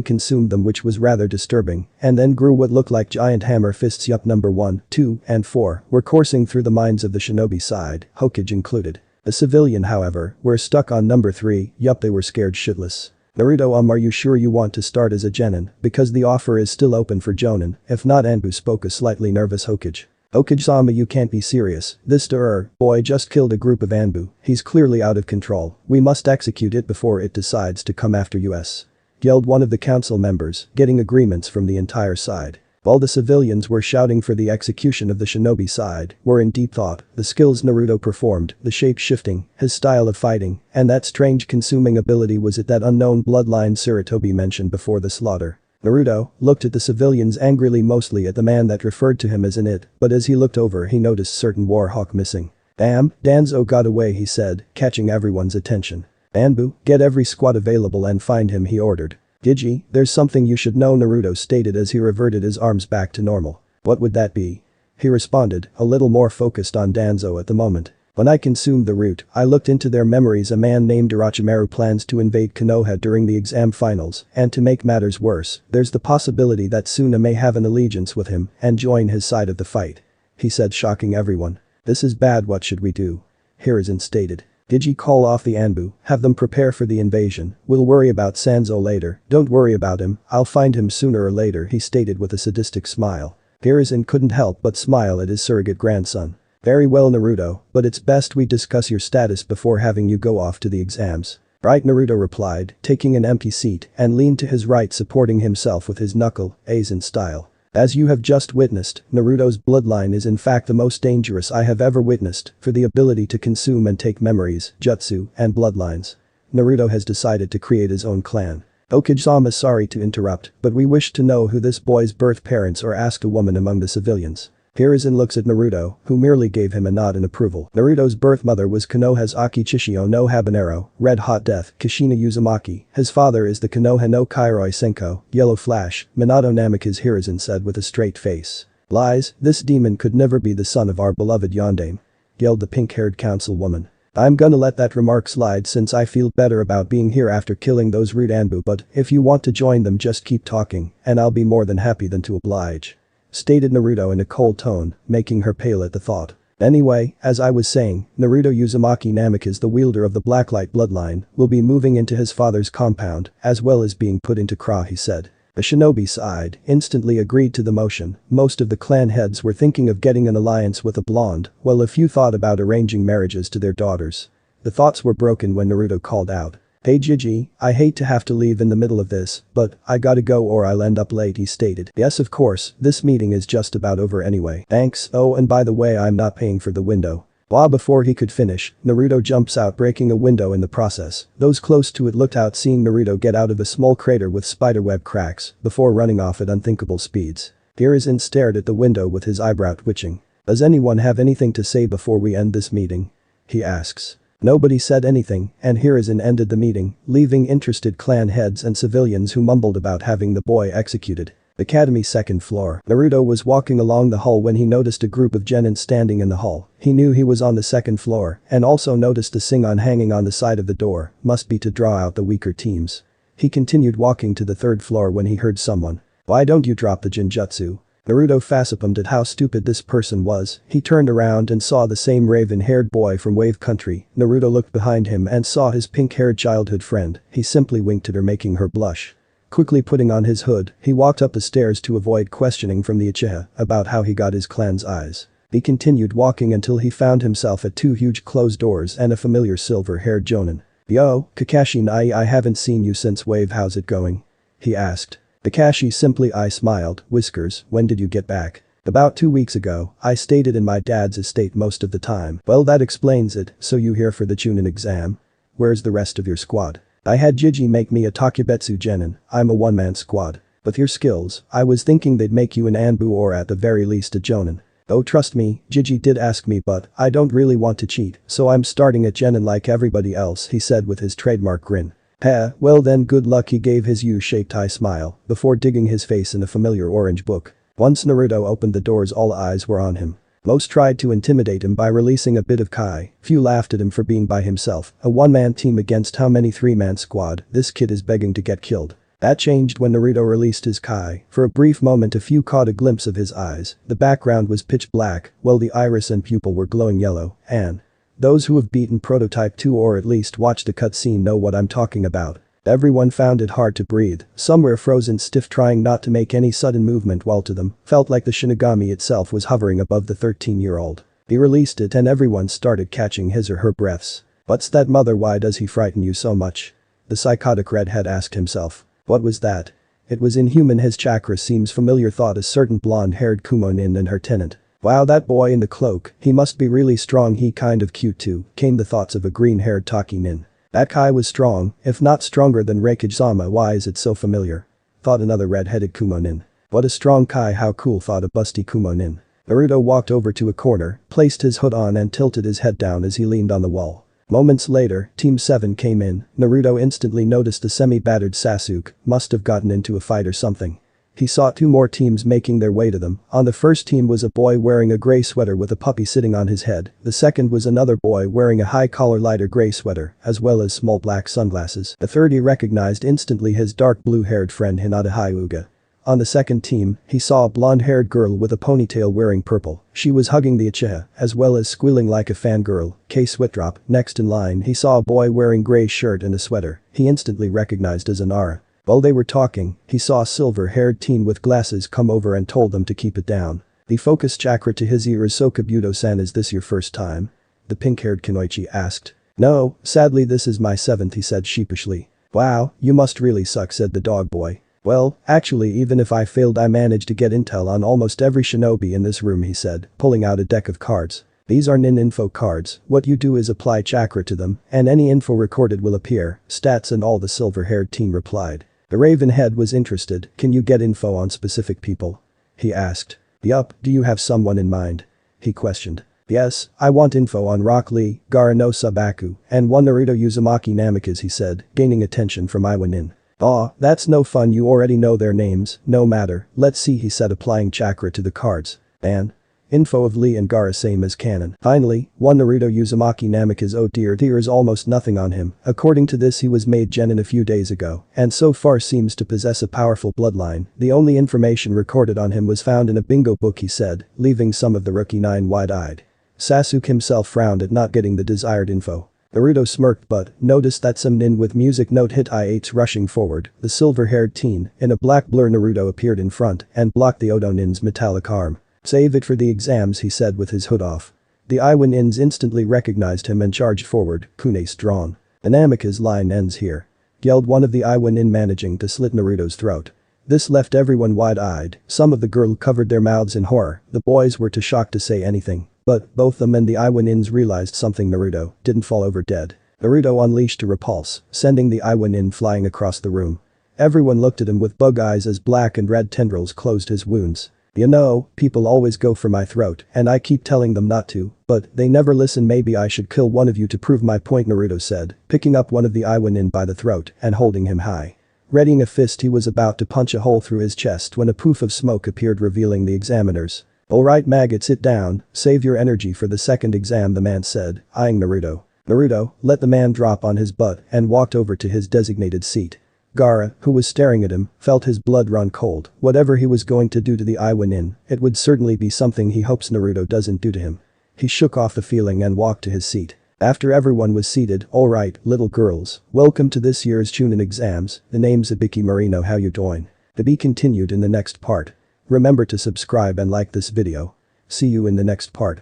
consumed them, which was rather disturbing, and then grew what looked like giant hammer fists. Yup, number 1, 2, and 4 were coursing through the minds of the shinobi side, Hokage included. The civilian, however, were stuck on number 3, yup, they were scared shitless. Naruto, are you sure you want to start as a genin? Because the offer is still open for jonin. If not, Anbu spoke, a slightly nervous Hokage. Hokage-sama, you can't be serious. This boy just killed a group of Anbu. He's clearly out of control. We must execute it before it decides to come after us. Yelled one of the council members, getting agreements from the entire side. While the civilians were shouting for the execution of the shinobi side, were in deep thought, the skills Naruto performed, the shape-shifting, his style of fighting, and that strange consuming ability. Was it that unknown bloodline Sarutobi mentioned before the slaughter? Naruto looked at the civilians angrily, mostly at the man that referred to him as an it, but as he looked over he noticed certain Warhawk missing. Damn, Danzo got away, he said, catching everyone's attention. Anbu, get every squad available and find him, he ordered. Gigi, there's something you should know, Naruto stated as he reverted his arms back to normal. What would that be? He responded, a little more focused on Danzo at the moment. When I consumed the root, I looked into their memories. A man named Orochimaru plans to invade Konoha during the exam finals, and to make matters worse, there's the possibility that Suna may have an allegiance with him and join his side of the fight. He said, shocking everyone. This is bad, what should we do? Hiruzen stated. Gigi, call off the Anbu, have them prepare for the invasion. We'll worry about Sanzo later. Don't worry about him, I'll find him sooner or later, he stated with a sadistic smile. Hiruzen couldn't help but smile at his surrogate grandson. Very well, Naruto, but it's best we discuss your status before having you go off to the exams. Right, Naruto replied, taking an empty seat and leaned to his right, supporting himself with his knuckle, Aizen style. As you have just witnessed, Naruto's bloodline is in fact the most dangerous I have ever witnessed for the ability to consume and take memories, jutsu, and bloodlines. Naruto has decided to create his own clan. Hokage-sama, sorry to interrupt, but we wish to know who this boy's birth parents are, asked a woman among the civilians. Hiruzen looks at Naruto, who merely gave him a nod in approval. Naruto's birth mother was Konoha's Aki Chishio no Habanero, Red Hot Death, Kushina Uzumaki. His father is the Konoha no Kairoi Senko, Yellow Flash, Minato Namikaze, Hiruzen said with a straight face. Lies, this demon could never be the son of our beloved Yondaime. Yelled the pink-haired councilwoman. I'm gonna let that remark slide since I feel better about being here after killing those rude Anbu, but if you want to join them just keep talking, and I'll be more than happy than to oblige. stated Naruto in a cold tone, making her pale at the thought. Anyway, as I was saying, Naruto Uzumaki Namikaze, the wielder of the Blacklight bloodline, will be moving into his father's compound, as well as being put into Kra, he said. The shinobi side instantly agreed to the motion. Most of the clan heads were thinking of getting an alliance with a blonde, while a few thought about arranging marriages to their daughters. The thoughts were broken when Naruto called out. "Hey Gigi, I hate to have to leave in the middle of this, but I gotta go or I'll end up late," he stated. "Yes, of course, this meeting is just about over anyway. Thanks, oh and by the way I'm not paying for the window." Blah. Before he could finish, Naruto jumps out, breaking a window in the process. Those close to it looked out, seeing Naruto get out of a small crater with spiderweb cracks before running off at unthinkable speeds. Hiruzen stared at the window with his eyebrow twitching. "Does anyone have anything to say before we end this meeting?" he asks. Nobody said anything, and Hiruzen ended the meeting, leaving interested clan heads and civilians who mumbled about having the boy executed. Academy's second floor. Naruto was walking along the hall when he noticed a group of genin standing in the hall. He knew he was on the second floor, and also noticed a Singon hanging on the side of the door, must be to draw out the weaker teams. He continued walking to the third floor when he heard someone. "Why don't you drop the Jinjutsu?" Naruto facepalmed at how stupid this person was. He turned around and saw the same raven-haired boy from Wave Country. Naruto looked behind him and saw his pink-haired childhood friend. He simply winked at her, making her blush. Quickly putting on his hood, he walked up the stairs to avoid questioning from the Uchiha about how he got his clan's eyes. He continued walking until he found himself at two huge closed doors and a familiar silver-haired jonin. "Yo, Kakashi Nai, I haven't seen you since Wave, how's it going?" he asked. Kakashi simply smiled. "Whiskers, when did you get back?" "About 2 weeks ago, I stayed in my dad's estate most of the time." "Well, that explains it, so you here for the Chunin exam? Where's the rest of your squad?" "I had Gigi make me a Takebetsu genin, I'm a one-man squad. With your skills, I was thinking they'd make you an Anbu or at the very least a Jonin. Oh trust me, Gigi did ask me but I don't really want to cheat, so I'm starting at genin like everybody else," he said with his trademark grin. "Heh, well then good luck," he gave his U-shaped eye smile before digging his face in a familiar orange book. Once Naruto opened the doors, all eyes were on him. Most tried to intimidate him by releasing a bit of Kai, few laughed at him for being by himself. A one-man team against how many three-man squad, this kid is begging to get killed. That changed when Naruto released his Kai. For a brief moment a few caught a glimpse of his eyes. The background was pitch black, while the iris and pupil were glowing yellow, and those who have beaten Prototype 2 or at least watched a cutscene know what I'm talking about. Everyone found it hard to breathe. Some were frozen stiff, trying not to make any sudden movement, while to them, felt like the Shinigami itself was hovering above the 13-year-old. He released it and everyone started catching his or her breaths. "What's that, mother? Why does he frighten you so much?" the psychotic redhead asked himself. What was that? It was inhuman. His chakra seems familiar, thought a certain blonde-haired Kumonin and her tenant. "Wow, that boy in the cloak, he must be really strong, he kind of cute too," came the thoughts of a green-haired Taki-nin. That Kai was strong, if not stronger than Reikage-sama. Why is it so familiar? Thought another red-headed Kumonin. What a strong Kai, how cool, thought a busty Kumonin. Naruto walked over to a corner, placed his hood on and tilted his head down as he leaned on the wall. Moments later, Team 7 came in. Naruto instantly noticed a semi-battered Sasuke, must have gotten into a fight or something. He saw two more teams making their way to them. On the first team was a boy wearing a gray sweater with a puppy sitting on his head. The second was another boy wearing a high-collar lighter gray sweater, as well as small black sunglasses. The third he recognized instantly, his dark blue-haired friend Hinata Hyuga. On the second team, he saw a blonde-haired girl with a ponytail wearing purple. She was hugging the Uchiha, as well as squealing like a fangirl. Sweatdrop. Next in line, he saw a boy wearing gray shirt and a sweater. He instantly recognized as Anara. While they were talking, he saw a silver-haired teen with glasses come over and told them to keep it down. He focused chakra to his ears. "So Kabuto-san, is this your first time?" the pink-haired Kunoichi asked. "No, sadly this is my 7th," he said sheepishly. "Wow, you must really suck," said the dog boy. "Well, actually even if I failed I managed to get intel on almost every shinobi in this room," he said, pulling out a deck of cards. "These are nin info cards. What you do is apply chakra to them, and any info recorded will appear." "Stats and all," the silver-haired teen replied. The raven head was interested. "Can you get info on specific people?" he asked. "Yup, do you have someone in mind?" he questioned. "Yes, I want info on Rock Lee, Gaara no Sabaku, and one Naruto Uzumaki Namikaze," he said, gaining attention from Iwa Nin. "Aw, that's no fun, you already know their names." "No matter, let's see," he said, applying chakra to the cards. "And Info of Lee and Gaara same as canon. Finally, one Naruto Uzumaki Namikaze oh dear there's almost nothing on him. According to this he was made genin a few days ago and so far seems to possess a powerful bloodline. The only information recorded on him was found in a bingo book he said, leaving some of the rookie 9 wide-eyed. Sasuke himself frowned at not getting the desired info. Naruto smirked but noticed that some nin with music note hit I-8's rushing forward. The silver-haired teen, in a black blur Naruto appeared in front and blocked the Odo nin's metallic arm. Save it for the exams he said with his hood off. The Iwa nins instantly recognized him and charged forward, kunes drawn. The Namikaze line ends here. Yelled one of the Iwa nin managing to slit Naruto's throat. This left everyone wide-eyed, some of the girl covered their mouths in horror, the boys were too shocked to say anything. But both them and the Iwa nins realized something Naruto didn't fall over dead. Naruto unleashed a repulse, sending the Iwa nin flying across the room. Everyone looked at him with bug eyes as black and red tendrils closed his wounds. You know, people always go for my throat and I keep telling them not to, but they never listen maybe I should kill one of you to prove my point Naruto said, picking up one of the Iwa nin by the throat and holding him high. Readying a fist he was about to punch a hole through his chest when a poof of smoke appeared revealing the examiners. Alright maggot sit down, save your energy for the second exam the man said, eyeing Naruto. Naruto let the man drop on his butt and walked over to his designated seat. Gaara, who was staring at him, felt his blood run cold. Whatever he was going to do to the Iwa nin, it would certainly be something he hopes Naruto doesn't do to him. He shook off the feeling and walked to his seat. After everyone was seated, alright, little girls, welcome to this year's Chunin exams, the name's Ibiki Marino how you doing? To be continued in the next part. Remember to subscribe and like this video. See you in the next part.